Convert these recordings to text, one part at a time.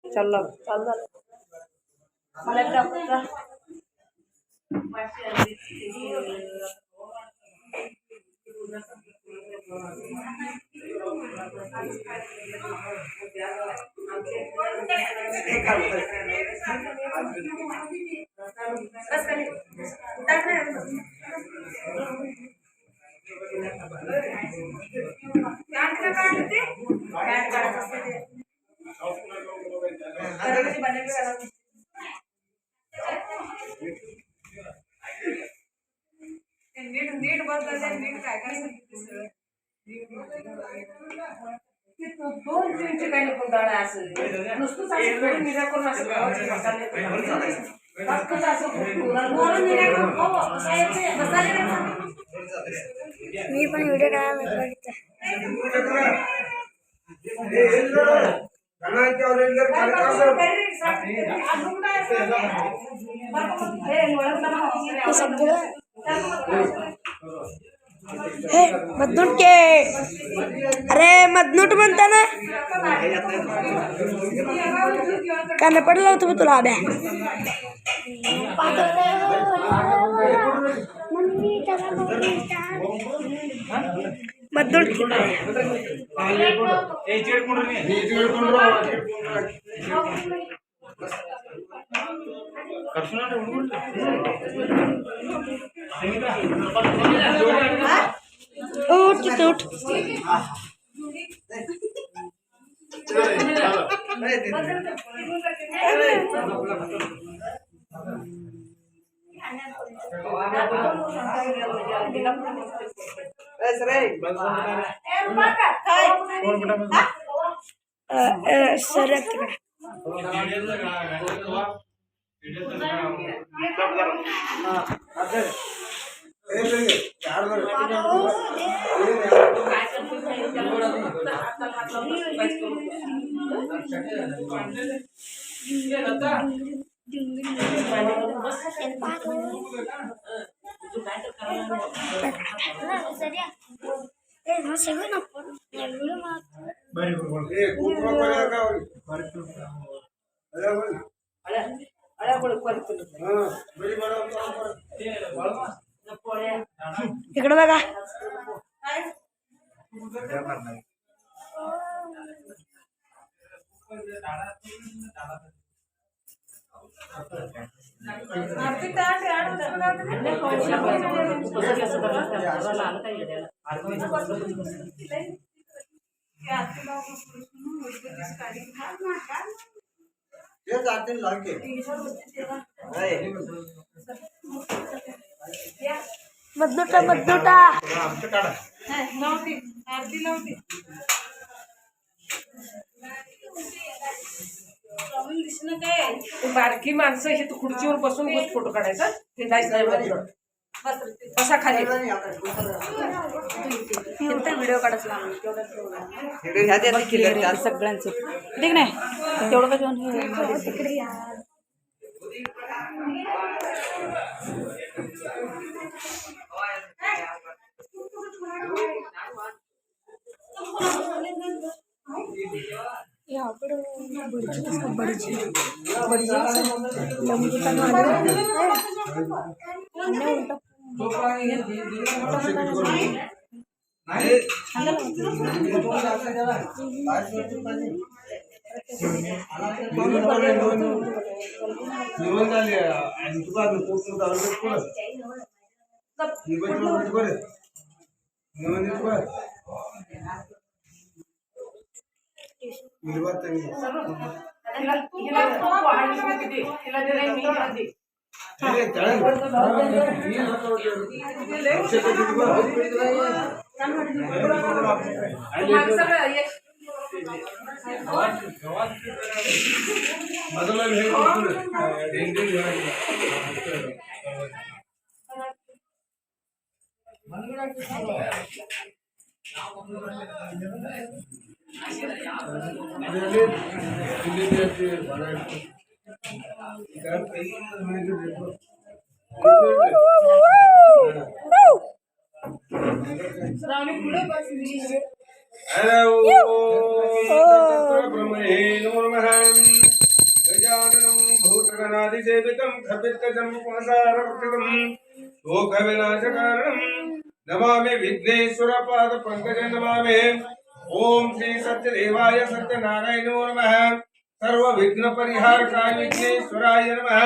चालला चालला मला एकदा नीट नीट बदलले नीट काय काय सांगितलं दोन तीनचे काही गुंडाळा असं नुसतंच असं निराकरण असं गावाचे मसाले मी पण व्हिडिओ करायला बघितला हे मधनुट के अरे मधनुट म्हणता ना कान पडला होतो तुला आब्या मधनुट उठ उठ सर इकडे बघा मधनुटा मधनुटा बारकी माणसं हे खुर्चीवर बसून फोटो काढायचा हे जायचं बसा खाली व्हिडिओ काढायचा सगळ्यांचे ठीक नाही तेवढं का तिकडे भटजी Hello. गणाधिसेवितं खपितजम्बुपुनसारवर्तितं लोकविनाशकारणं नमामि विघ्नेश्वरपादपङ्कजं नमामि। ओम श्री सत्यदेवाय सत्यनारायणो नमः। सर्वविघ्नपरिहारकाय विघ्नेश्वराय नमः।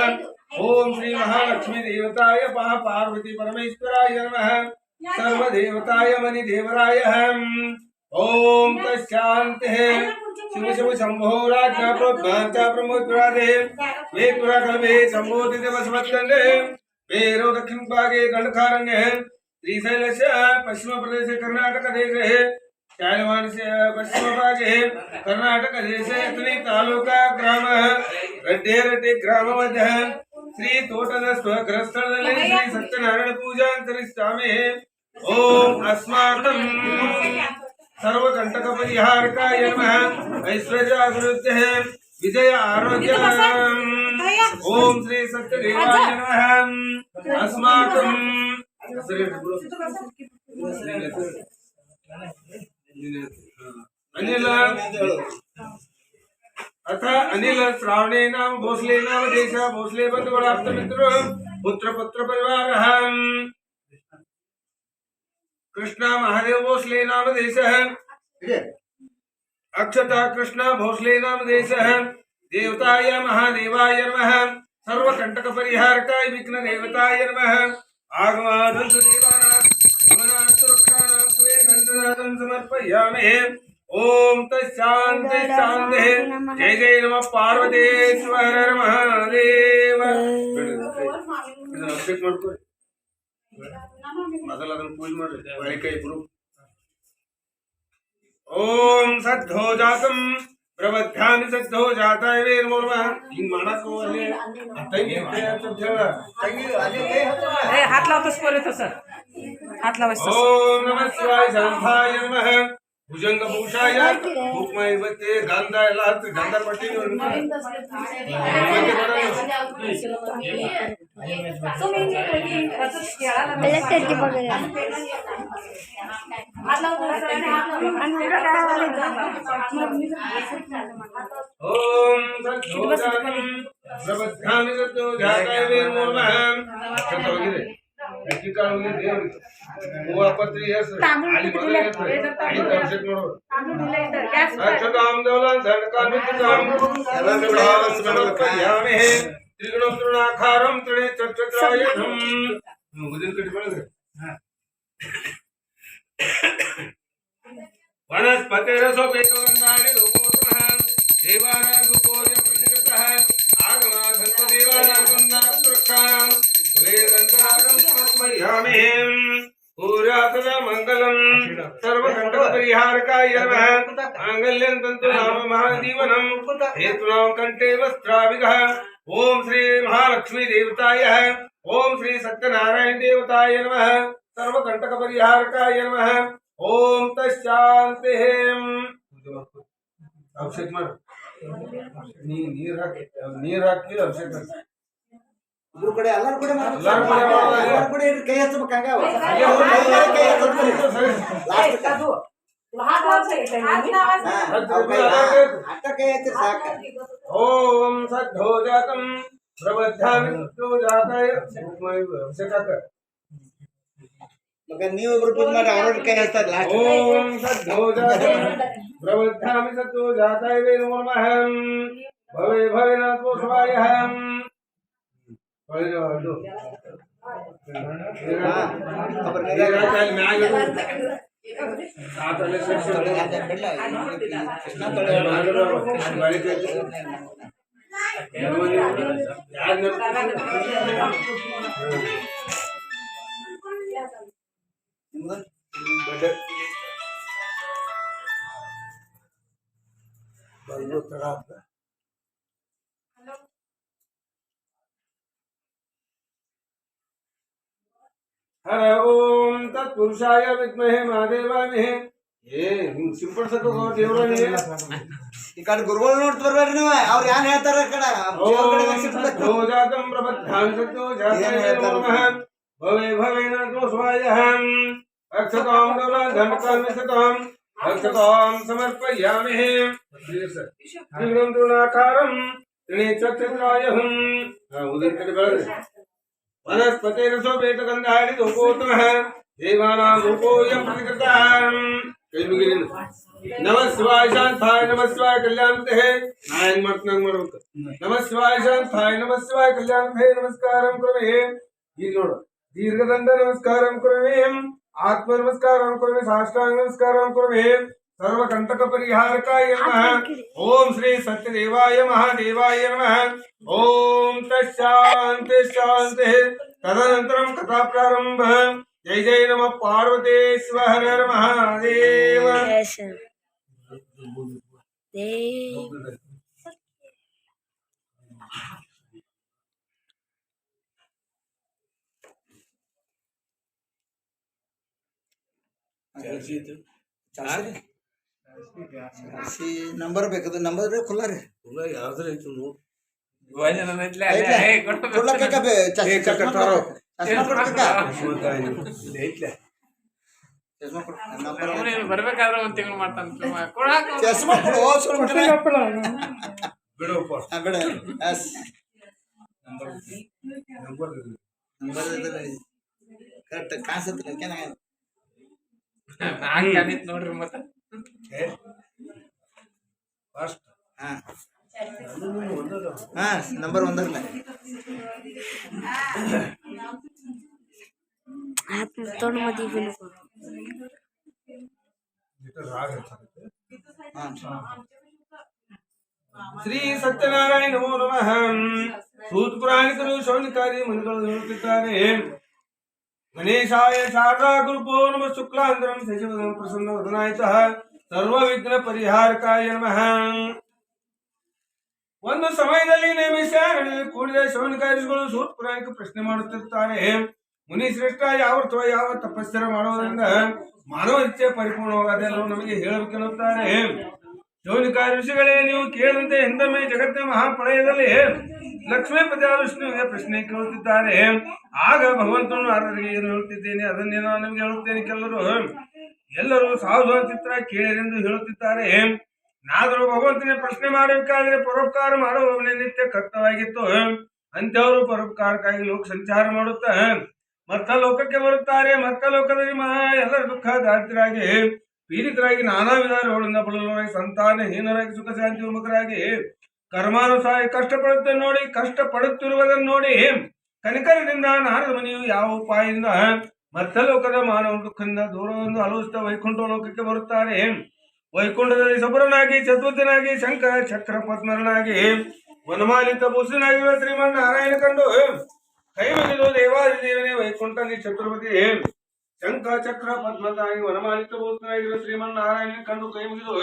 ओम श्री महालक्ष्मी देवताय महापार्वती परमेश्वराय नमः। सर्वदेवताय मणिदेवराय ओम तस्शान्तिः। शिव शिव शंभो राज्ञा प्रोद्धाचा प्रमोद्रादे वेदपुरा कल्पे संबोधित वसवत्कण्डे वेरो दक्षिण भागे गंडकारण्य श्रीशैलस्य पश्चिम प्रदेश कर्नाटक देशे शालवानस्य पश्चिम भागे कर्नाटक देशे इतनी तालुका ग्राम रड्डेरड्डी ग्राम मध्य श्री तोटದ ಸ್ವಗ್ರಸ್ಥಳದಲ್ಲಿ ಶ್ರೀ ಸತ್ಯನಾರಾಯಣ ಪೂಜಾ ಅಂತರಿಷ್ಟಾಮಿ। ಓಂ ಅಸ್ಮಾಕಂ सर्वकंटक परिहारकाय नमः। ऐश्वर्याभिवृद्धे विजय आरोग्य ओम श्री सत्यदेवाय नमः। अस्माकं अनिल अथ अनिल श्रावणे नाम भोसले नाम देश भोसले बंधुराप्त मित्र पुत्र पुत्र परिवार कृष्णा महादेव भोसले नाम देश अक्षता कृष्णा भोसले नाम देश देवताय महादेवाय नमः। सर्वकंटक परिहारकाय विघ्न देवताय नमः। आगमादं देवानां समर्पयामि। ओम तस्शान्ति शान्तिः। जय जय नमः पार्वतीश्वर महादेव। अभिषेक ಮಾಡ್ಕೊ ಮೊದಲ ಅದನ್ನು ಪೂಜೆ ಮಾಡ್ರಿ ಬಳಿಕ ಇಬ್ರು। ಓಂ ಸದ್ಧೋ ಜಾತಂ ಪ್ರವಧ್ಯಾಮಿ ಸದ್ಧೋ ಜಾತಾಯ ವೇ ನಮೋ ನಮಃ। ಹಿಂಗ್ ಮಾಡಕ್ ಹೋಗಲಿ ತಂಗಿ ಅಂತ ಹೇಳ ತಂಗಿ ए हात लावतोस परत सर हात लावायचं। ओम नमः शिवाय शांताय नमः। भुजंग भूषाय भूकमय बत्ते गंधा ಎಲ್ಲ ಹತ್ತು ಗಂಧ ಪಟ್ಟಿ ओम सद्योजातं प्रबध्यामि सद्यो जाताय वे नमो नमः। ಅಕ್ಷತ ಹೋಗಿದೆ ಅಕ್ಕಿ ಕಾಳು ಹೋಗಿದೆ ದೇವರಿಗೆ ಹೂವ ಪತ್ರಿ ಹೆಸರು ಅಲ್ಲಿ ಮೊದಲೇ ಐದು ಅಭಿಷೇಕ ಮಾಡೋರು ಅಕ್ಷತಾಂ ದೌಲಂ ಧನಕಾಂ ವಿದ್ಯಾಂ ಎಲ್ಲಾಂ ಸಮರ್ಪಯಾಮಿ। ತ್ರಿಗುಣೋತ್ತರಾಕಾರಂ ತ್ರಿಣೇ ಚಕ್ಷತ್ರಾಯಧಂ ಉದಿನ ಕಟ್ಟಿ ಮಾಡಿದ್ರೆ वनस्पतिरसोपेतवन्नानि लोकोत्तमः देवानागुपोर्य प्रतिकृतः आगमाधन्त देवानागुन्दात्रक्षां कुलेदन्तरागं समर्पयामि। पूजातदा मङ्गलम् सर्वकण्टकपरिहारकाय नमः। माङ्गल्यं तन्तु नाम महाजीवनं हेतूनां कण्ठे वस्त्राविधः। ओम श्री महालक्ष्मी देवताय ओम श्री सत्यनारायण देवताय नमः। सर्वकण्टकपरिहारकाय नमः। ओम तस्शान्तिः। अभिषेक माಡು ನೀರು ಹಾಕಿ ಅಭಿಷೇಕ ಇಬ್ರು ಕಡೆ ಎಲ್ಲರೂ ಕಡೆ ಎಲ್ಲರೂ ಕಡೆ ಮಾಡೋದು. ಎಲ್ಲರೂ ಕಡೆ ಕೈ ಹಚ್ಚಬೇಕಾಗ ಅಟ್ಟ ಕೈ ಹಚ್ಚಿ ಸಾಕ। ओम सद्यो जातं प्रबध्यामि सद्यो जाताय अभिषेक ಮಗ ನೀವು ಇಬ್ರು ಪೂಜೆ ಮಾಡಿ ಅವ್ರ ಕೈ ಹಚ್ತಾರೆ ಲಾಸ್ಟ್। ओम सद्यो जातं प्रबध्यामि सद्यो जाताय वे नमो नमः। भवे भवेनाथो स्वायहम् हर ओम तत्पुरुषाय विद्महे महादेवाय ಏ ಹಿಂಗ್ ಸಿಂಪಡಿಸಕ್ಕೆ ದೇವ್ರನೇ ಈ ಕಡೆ ಗುರುಗಳು ನೋಡ್ತಾ ಬರ್ಬೇಡ್ರಿ ನೀವು ಅವ್ರು ಏನ್ ಹೇಳ್ತಾರ ಆ ಕಡೆ ಜಾತಂ ಪ್ರಬದ್ಧಾಮಿ ಸತ್ಯೋ ಜಾತಾಯ ನಮಃ ಭವೆ ಭವೇನ ದೋಷವಾಯಹಂ ಅಕ್ಷತಾಂ ಗೌರಂ ಧನಕಾಂ ಸತಾಂ ಅಕ್ಷತಾಂ ಸಮರ್ಪಯಾಮಿ ತ್ರಿಗುಣಂ ತೃಣಾಕಾರಂ ತ್ರಿನೇತ್ರಚಂದ್ರಾಯ ಉದಿನ ಕಡೆ ಬೆಳೆದ್ರೆ ವನಸ್ಪತಿ ರಸೋ ಬೇತಗಂಧಾಡಿ ಧೂಪೋತ್ತಮ ದೇವಾನಾಂ ಧೂಪೋಯಂ ಪ್ರತಿಕೃತಾಂ ಕೈ ಮುಗಿರಿ ನಮಃ ಶಿವಾಯ ಶಾಂತಾಯ ನಮಃ ಶಿವಾಯ ಕಲ್ಯಾಣತೆ ನಾ ಹೆಂಗ್ ಮಾಡ್ತೀನಿ ಹಂಗ್ ಮಾಡ್ಬೇಕು ನಮಃ ಶಿವಾಯ ಶಾಂತಾಯ ನಮಃ ಶಿವಾಯ ಕಲ್ಯಾಣತೆ ನಮಸ್ಕಾರಂ ಕುರುವೆ ಈಗ ನೋಡು ದೀರ್ಘದಂಡ ನಮಸ್ಕಾರಂ ಕುರುವೆ ಆತ್ಮ ನಮಸ್ಕಾರಂ ಕುರುವೆ ಸಾಷ್ಟಾಂಗ ನಮಸ್ಕಾರಂ ಕುರುವೆ ಸರ್ವಕಂಟಕ ಪರಿಹಾರಕಾಯ ನಮಃ ಓಂ ಶ್ರೀ ಸತ್ಯದೇವಾಯ ಮಹಾದೇವಾಯ ನಮಃ ಓಂ ತಶಾಂತಿ ಶಾಂತಿ ತದನಂತರಂ ಕಥಾ ಪ್ರಾರಂಭ ಜೈ ಜೈ ನಮಃ ಪಾರ್ವತೇಶ್ವರ ಹರ ಹರ ಮಹಾದೇವ ನಂಬರ್ ಬೇಕದು ನಂಬರ್ ಖುಲ್ಲಾ ರೀ ಯಾವ್ದ್ರ ಐತಿ ನೋಡು ಬರ್ಬೇಕಾದ್ರೆ ಒಂದ್ ತಿಂಗಳು ಮಾಡ್ತಾನ ಚಸ್ಮಾ ಬಿಡಪ್ಪ ಬೇಡ ಎಸ್ ನಂಬರ್ ನಂಬರ್ ಕರೆಕ್ಟ್ ಕಾಣಿಸುತ್ತೆ ನಾಲ್ಕು ನೋಡ್ರಿ ಮತ್ತ ಫಸ್ಟ್ ಹಾ ನಂಬರ್ ಒಂದರ್ಲೆ तोड़ मधी भी ಶ್ರೀ ಸತ್ಯನಾರಾಯಣ ನಮೋ ನಮಃ ಸೂತ್ ಪುರಾಣಿಕರು ಶೌನಿಕಾರಿ ಮುನಿಗಳು ಹೇಳುತ್ತಿದ್ದಾರೆ ಗಣೇಶಾಯ ಶಾರದಾ ಗುರುಪೋ ನಮ ಶುಕ್ಲಾಂತರಂ ಶಶಿವದನ ಪ್ರಸನ್ನ ವದನಾಯತಃ ಸರ್ವ ವಿಘ್ನ ಪರಿಹಾರಕಾಯ ನಮಃ ಒಂದು ಸಮಯದಲ್ಲಿ ನೇಮಿಷ ಕೂಡಿದ ಶೌನಿಕಾರಿಗಳು ಸೂತ್ ಪುರಾಣಿಕ ಪ್ರಶ್ನೆ ಮಾಡುತ್ತಿರುತ್ತಾರೆ ಮುನಿ ಶ್ರೇಷ್ಠ ಯಾವ ತಪಸ್ಸರ ಮಾಡುವುದರಿಂದ ಮಾನವ ಇಚ್ಛೆ ಪರಿಪೂರ್ಣವಾಗದೆಲ್ಲವೂ ನಮಗೆ ಹೇಳಬೇಕೆನ್ನುತ್ತಾರೆ ಶೌನಿಕಾರಿ ಋಷಿಗಳೇ ನೀವು ಕೇಳಿದಂತೆ ಹಿಂದೊಮ್ಮೆ ಜಗತ್ತಿನ ಮಹಾಪ್ರಳಯದಲ್ಲಿ ಲಕ್ಷ್ಮೀಪತಿ ವಿಷ್ಣುವಿಗೆ ಪ್ರಶ್ನೆ ಕೇಳುತ್ತಿದ್ದಾರೆ ಆಗ ಭಗವಂತನು ನಾರದರಿಗೆ ಏನು ಹೇಳುತ್ತಿದ್ದೇನೆ ಅದನ್ನೇ ನಾನು ನಿಮಗೆ ಹೇಳುತ್ತೇನೆ ಎಲ್ಲರೂ ಸಾಧು ಚಿತ್ರ ಕೇಳಿರೆಂದು ಹೇಳುತ್ತಿದ್ದಾರೆ ನಾದರೂ ಭಗವಂತನೇ ಪ್ರಶ್ನೆ ಮಾಡಬೇಕಾದ್ರೆ ಪರೋಪಕಾರ ಮಾಡುವವನೇ ನಿತ್ಯ ಕರ್ತವಾಗಿತ್ತು ಅಂತವರು ಪರೋಪಕಾರಕ್ಕಾಗಿ ಲೋಕ ಸಂಚಾರ ಮಾಡುತ್ತಾ ಮತ್ತ ಲೋಕಕ್ಕೆ ಬರುತ್ತಾರೆ ಮತ್ತ ಲೋಕದಲ್ಲಿ ಎಲ್ಲರ ದುಃಖ ದಾರಿದ್ರಾಗಿ ಪೀಡಿತರಾಗಿ ನಾನಾ ವಿಧ ರೋಗಗಳಿಂದ ಬಳಲರಾಗಿ ಸಂತಾನಹೀನರಾಗಿ ಸುಖ ಶಾಂತಿ ವಿಮುಖರಾಗಿ ಕರ್ಮಾನುಸಾರಿ ಕಷ್ಟಪಡುತ್ತೆ ನೋಡಿ ಕಷ್ಟಪಡುತ್ತಿರುವುದನ್ನು ನೋಡಿ ಕನಿಕರದಿಂದ ನಾರದ ಮನೆಯು ಯಾವ ಉಪಾಯದಿಂದ ಮತ್ತೆ ಲೋಕದ ಮಾನವ ದುಃಖದಿಂದ ದೂರವನ್ನು ಅಲುಸ್ತಾ ವೈಕುಂಠ ಲೋಕಕ್ಕೆ ಬರುತ್ತಾರೆ ವೈಕುಂಠದಲ್ಲಿ ಸಬರನಾಗಿ ಚತುರ್ಥನಾಗಿ ಶಂಕ ಚಕ್ರ ಪದ್ಮರನಾಗಿ ವನಮಾಲಿತ ಭೂಷನಾಗಿರುವ ಶ್ರೀಮನ್ ನಾರಾಯಣ ಕಂಡು ಕೈ ಮುಗಿದು ದೇವಾದಿದೇವನೇ ವೈಕುಂಠನಿ ಚತುರ್ಪತಿ ಶಂಕ ಚಕ್ರ ಪದ್ಮನಾಗಿ ವನಮಾಲಿತ ಭೂಷನಾಗಿರುವ ಶ್ರೀಮನ್ ನಾರಾಯಣ ಕಂಡು ಕೈ ಮುಗಿದು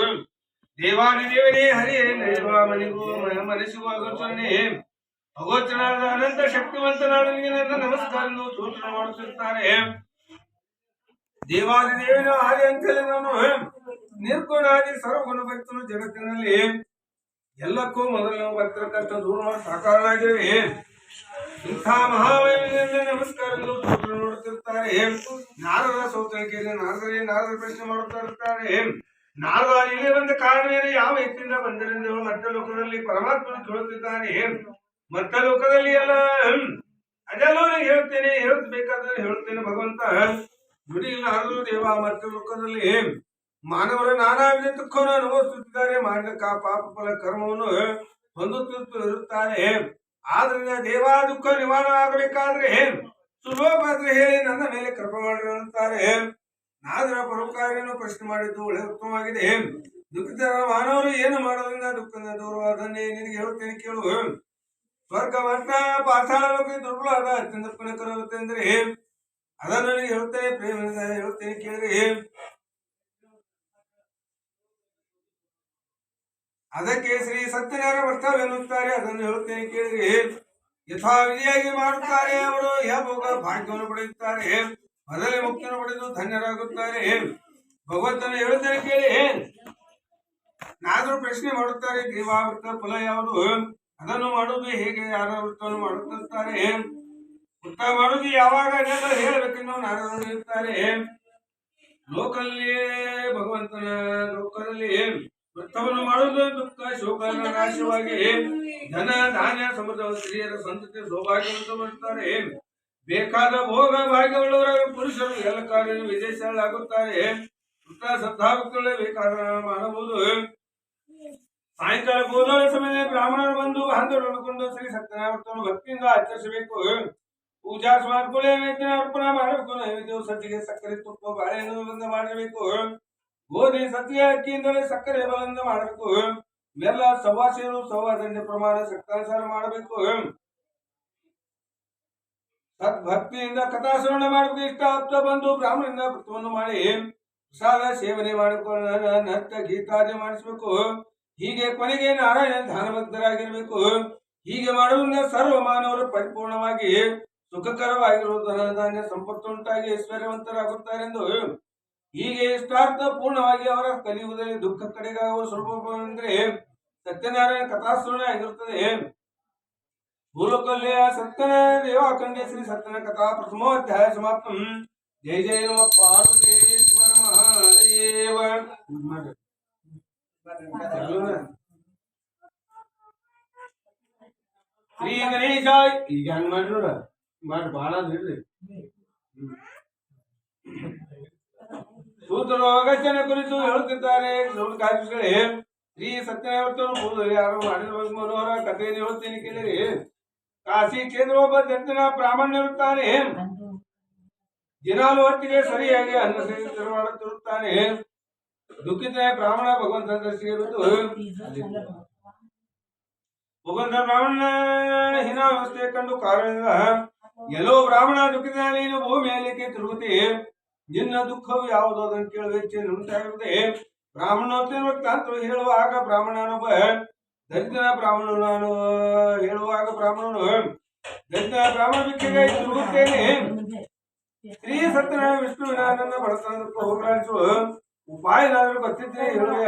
ದೇವಾದಿದೇವನೇ ಹರಿಯೇ ಮನಿಗೂ ಮನಸ್ಸಿಗೂ ಅಗೋಚರನೇ ಅಗೋಚರನಾದ ಅನಂತ ಶಕ್ತಿವಂತನಾದ ನನ್ನ ನಮಸ್ಕಾರ ಸೂಚನೆ ಮಾಡುತ್ತಿರುತ್ತಾರೆ ದೇವಾದಿದೇವನ ಆದಿ ಅಂತೇಳಿ ನಾನು ನಿರ್ಗುಣಾದಿ ಸರ್ವಗುಣ ಭಕ್ತನು ಜಗತ್ತಿನಲ್ಲಿ ಎಲ್ಲಕ್ಕೂ ಮೊದಲು ಭಕ್ತರ ದೂರ ಮಾಡಿ ಸಾಕಾರನಾಗಿವೆ ಇಂಥ ಮಹಾವೈವಿಧ್ಯದಿಂದ ನಮಸ್ಕಾರಗಳು ಸೂಚನೆ ಮಾಡುತ್ತಿರುತ್ತಾರೆ ನಾರದರ ಸೌತಣಿಕೆಯಲ್ಲಿ ನಾರದರ ಪ್ರಶ್ನೆ ಮಾಡುತ್ತಾ ಇರುತ್ತಾರೆ ನಾರದ ಇಲ್ಲಿ ಬಂದ ಕಾರಣವೇನು ಯಾವ ಎತ್ತಿಂದ ಬಂದರೆಂದು ಮತ್ತೆ ಲೋಕದಲ್ಲಿ ಪರಮಾತ್ಮನು ಕೇಳುತ್ತಿದ್ದಾನೆ ಮತ್ತೆ ಲೋಕದಲ್ಲಿ ಎಲ್ಲ ಅದೆಲ್ಲೋ ಹೇಳ್ತೇನೆ ಹೇಳಬೇಕಾದ್ರೆ ಹೇಳುತ್ತೇನೆ ಭಗವಂತ ನುಡಿ ನಾರದರು ದೇವ ಮತ್ತೆ ಲೋಕದಲ್ಲಿ ಮಾನವರ ನಾನಾ ವಿಧ ದುಃಖವನ್ನು ಅನುಭವಿಸುತ್ತಿದ್ದಾರೆ ಮಾಡಿದ ಪಾಪ ಫಲ ಕರ್ಮವನ್ನು ಹೊಂದುತ್ತಿರುತ್ತಾರೆ ಆದ್ರಿಂದ ದೇವಾ ದುಃಖ ನಿವಾರಣೆ ಆಗಬೇಕಾದ್ರೆ ಸುಲಭವಾದ್ರೆ ಹೇಳಿ ನನ್ನ ಮೇಲೆ ಕೃಪೆ ಮಾಡಿರುತ್ತಾರೆ ನಾದರ ಪರೋಪಕಾರಿಯನ್ನು ಪ್ರಶ್ನೆ ಮಾಡಿದ್ದು ಒಳ್ಳೆ ಉತ್ತಮವಾಗಿದೆ ದುಃಖಿತ ಮಾನವರು ಏನು ಮಾಡೋದ್ರಿಂದ ದುಃಖದಿಂದ ದೂರವಾದನ್ನೇ ನಿನಗೆ ಹೇಳುತ್ತೇನೆ ಕೇಳು ಸ್ವರ್ಗ ಮಟ್ಟ ಪಾತಾಳ ಲೋಕ ದುರ್ಬಲವಾದ ಅತ್ಯಂತ ಪುಣ್ಯಕರವಾಗುತ್ತೆ ಅಂದ್ರೆ ಅದನ್ನು ನನಗೆ ಹೇಳುತ್ತೇನೆ ಪ್ರೇಮದಿಂದ ಹೇಳುತ್ತೇನೆ ಕೇಳಿದ್ರೆ ಅದಕ್ಕೆ ಶ್ರೀ ಸತ್ಯನಾರಾಯಣ ವರ್ತವೆನ್ನುತ್ತಾರೆ ಅದನ್ನು ಹೇಳುತ್ತೇನೆ ಕೇಳಿದ್ರೆ ಯಥಾವಿಧಿಯಾಗಿ ಮಾಡುತ್ತಾರೆ ಅವರು ಭೋಗ ಭಾಗ್ಯವನ್ನು ಪಡೆಯುತ್ತಾರೆ ಮೊದಲೇ ಮುಕ್ತಿಯನ್ನು ಪಡೆದು ಧನ್ಯರಾಗುತ್ತಾರೆ ಭಗವಂತನ ಹೇಳುತ್ತೇನೆ ಕೇಳಿ ನಾದರೂ ಪ್ರಶ್ನೆ ಮಾಡುತ್ತಾರೆ ದೇವಾವೃತ ಫಲ ಯಾವುದು ಅದನ್ನು ಮಾಡುವುದು ಹೇಗೆ ಯಾರ ವೃತ್ತವನ್ನು ಮಾಡುತ್ತಿರುತ್ತಾರೆ ವೃತ್ತ ಮಾಡುವುದು ಯಾವಾಗ ಹೇಳಬೇಕೆಂದು ನಾರದರು ಹೇಳುತ್ತಾರೆ ಲೋಕದಲ್ಲಿ ಭಗವಂತನ ಲೋಕದಲ್ಲಿ ವೃತ್ತವನ್ನು ಮಾಡುವುದು ದುಃಖ ಶೋಕ ನಾಶವಾಗಿ ಧನ ಧಾನ್ಯ ಸಮೃದ್ಧ ಸ್ತ್ರೀಯರ ಸಂತತಿ ಸೌಭಾಗ್ಯವಂತ ಬರ್ತಾರೆ. ಬೇಕಾದ ಭೋಗ ಭಾಗ್ಯವುಳ್ಳವರಾಗ ಪುರುಷರು ಎಲ್ಲ ಕಾರ್ಯ ವಿಜಯಶಾಲಾಗುತ್ತಾರೆ. ವೃತ್ತ ಸದ್ಭಾವಗಳು ಬೇಕಾದ ಮಾಡಬಹುದು. ಸಾಯಂಕಾಲ ಗೋಧೂಳಿ ಸಮಯದಲ್ಲಿ ಬ್ರಾಹ್ಮಣರು ಬಂದು ಬಾಂಧವರನ್ನು ಶ್ರೀ ಸತ್ಯನಾರಾಯಣ ಭಕ್ತಿಯಿಂದ ಆಚರಿಸಬೇಕು. ಪೂಜಾ ಸ್ಮಾರಕಗಳೇ ವೇತನ ಅರ್ಪಣೆ ಮಾಡಬೇಕು. ನೈವೇದ್ಯವು ಸಜ್ಜಿಗೆ ಸಕ್ಕರೆ ತುಪ್ಪ ಬಾಳೆಹಣ್ಣು ಮಾಡಬೇಕು. ಗೋಧಿ ಸತ್ತಿಗೆ ಅಕ್ಕಿಯಿಂದಲೇ ಸಕ್ಕರೆ ಬಲದಿಂದ ಮಾಡಬೇಕು. ಇವೆಲ್ಲ ಸವಾಸಿಯರು ಸವಾದಂಡೆ ಪ್ರಮಾಣ ಸಕ್ತಾನುಸಾರ ಮಾಡಬೇಕು. ಸದ್ಭಕ್ತಿಯಿಂದ ಕಥಾಶ್ರವಣ ಮಾಡಬೇಕು. ಇಷ್ಟ ಆಪ್ತ ಬಂದು ಬ್ರಾಹ್ಮಣರಿಂದ ವ್ರತವನ್ನು ಮಾಡಿ ಪ್ರಸಾದ ಸೇವನೆ ಮಾಡಿಕೊಂಡು ನೃತ್ಯ ಗೀತಾದಿ ಮಾಡಿಸಬೇಕು. ಹೀಗೆ ಕೊನೆಗೆ ನಾರಾಯಣ ಧ್ಯಾನಭಕ್ತರಾಗಿರ್ಬೇಕು. ಹೀಗೆ ಮಾಡುವುದರಿಂದ ಸರ್ವ ಮಾನವರು ಪರಿಪೂರ್ಣವಾಗಿ ಸುಖಕರವಾಗಿರುವ ಧನ ಧಾನ್ಯ ಸಂಪತ್ತು ಉಂಟಾಗಿ ಐಶ್ವರ್ಯವಂತರಾಗುತ್ತಾರೆಂದು. ಹೀಗೆ ಇಷ್ಟಾರ್ಥ ಪೂರ್ಣವಾಗಿ ಅವರ ಕಲಿಯುವುದರಲ್ಲಿ ದುಃಖ ಕಡೆಗಾಗುವ ಸ್ವಲ್ಪ ಅಂದ್ರೆ ಸತ್ಯನಾರಾಯಣ ಕಥಾಶ್ರವಣ ಆಗಿರುತ್ತದೆ. ಭೂಲೋಕಲ್ಯ ಸತ್ಯನ ದೇವಾಖಂಡೇ ಶ್ರೀ ಸತ್ಯನ ಕಥಾ ಪ್ರಥಮೋಧ್ಯಾಯ ಸಮಾಪ್ತಂ. ಜಯ ಜಯ ನಮ ಪಾರ್ವತೇಶ್ವರ ಮಹಾದೇವ. ಶ್ರೀ ಗಣೇಶ ಈಗ ಹಂಗ ಮಾಡಿ ನೋಡ ಮಾಡಿ ಬಾಳ ಇರ್ರಿ. ಸೂತ್ರರೋಗಚನೆ ಕುರಿತು ಹೇಳುತ್ತಿದ್ದಾರೆ ಕಾರ್ಯಗಳೇ. ಶ್ರೀ ಸತ್ಯನಾರಾಯಣ ಯಾರು ಮಾಡಿರ್ಬೇಕು ಮನೋಹರ ಕಥೆಯನ್ನು ಹೇಳುತ್ತೇನೆ ಕೇಳಿರಿ. ಕಾಶಿ ಕ್ಷೇತ್ರ ಒಬ್ಬ ದತ್ತನ ಬ್ರಾಹ್ಮಣನಿರುತ್ತಾನೆ. ದಿನಾಲು ಹೊತ್ತಿಗೆ ಸರಿಯಾಗಿ ಅನ್ನ ಸೇವಿಸಿ ಮಾಡುತ್ತಿರುತ್ತಾನೆ. ದುಃಖಿತ ಬ್ರಾಹ್ಮಣ ಭಗವಂತನ ದರ್ಶಿಗೆ ಬಿಟ್ಟು ಭಗವಂತ ಬ್ರಾಹ್ಮಣ ಹೀನಾವಸ್ಥೆ ಕಂಡು ಕಾರಣದಿಂದ ಎಲ್ಲೋ ಬ್ರಾಹ್ಮಣ ದುಃಖಿತ ನೀನು ಭೂಮಿಯಲ್ಲಿ ತಿರುಗುತ್ತಿ. ನಿನ್ನ ದುಃಖವು ಯಾವುದು ಅದನ್ನು ಕೇಳುವ ಉಂಟಾಗಿರುತ್ತದೆ. ಬ್ರಾಹ್ಮಣೋತ್ತರ ಹೇಳುವಾಗ ಬ್ರಾಹ್ಮಣನೊಬ್ಬ ದರಿದ್ರ ಬ್ರಾಹ್ಮಣನು ಹೇಳುವಾಗ ಬ್ರಾಹ್ಮಣನು ದರಿದ್ರ ಬ್ರಾಹ್ಮಣ ಭಿಕ್ಷೆಗೆ ತಿರುಗುತ್ತೇನೆ. ಶ್ರೀ ಸತ್ಯನಾರಾಯಣ ವಿಷ್ಣುವಿನ ನನ್ನ ಬಡತನಕ್ಕೆ ಹೋಗಲಾಡಿಸುವ ಉಪಾಯನಾದರೂ ಗೊತ್ತಿದ್ರೆ ಹೇಳುವ.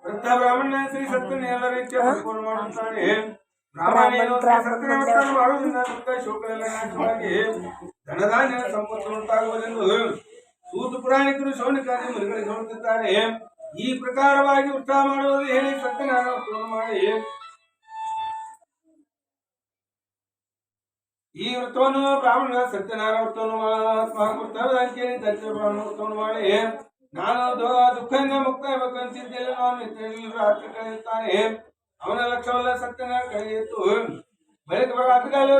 ವೃದ್ಧ ಬ್ರಾಹ್ಮಣ ಶ್ರೀ ಸತ್ಯನ ಎಲ್ಲ ರೀತಿಯ ಪರಿಪೂರ್ಣ ಮಾಡುತ್ತಾನೆ. ಬ್ರಾಹ್ಮಣೇನು ಶ್ರೀ ಸತ್ಯನಾರಾಯಣ ಮಾಡುವುದರಿಂದ ದುಃಖ ಶೋಕವೆಲ್ಲ ನಾಶವಾಗಿ ಧನಧಾನ್ಯ ಸಂಪತ್ತು ಉಂಟಾಗುವುದೆಂದು ಸೂತ ಪುರಾಣಿಕರು ಶೌನಕಾದಿ ಮುನಿಗಳಿಗೆ ಹೇಳುತ್ತಿದ್ದಾರೆ. ಈ ಪ್ರಕಾರವಾಗಿ ಉತ್ಸಾಹ ಮಾಡುವುದು ಹೇಳಿ ಸತ್ಯನಾರಾಯಣ ಮಾಡಿ ಈ ವೃತ್ತವನ್ನು ಬ್ರಾಹ್ಮಣ ಸತ್ಯನಾರಾಯಣ ವೃತ್ತವನ್ನು ಕೇಳಿ ದಕ್ಷಿಣ ಬ್ರಾಹ್ಮಣ ವೃತ್ತವನ್ನು ಮಾಡಿ ನಾನು ದುಃಖದಿಂದ ಮುಕ್ತ ಬೇಕಂತಿದ್ದೇನೆ. ನಾನು ರಾತ್ರಿ ಕಳೆಯುತ್ತಾನೆ. ಅವನ ಲಕ್ಷ್ಯವಲ್ಲ ಸತ್ಯನಾರಾಯಣ ಕಳೆಯಿತು. ಬಳಿಕ ರಾತ್ರಿಗಾಲ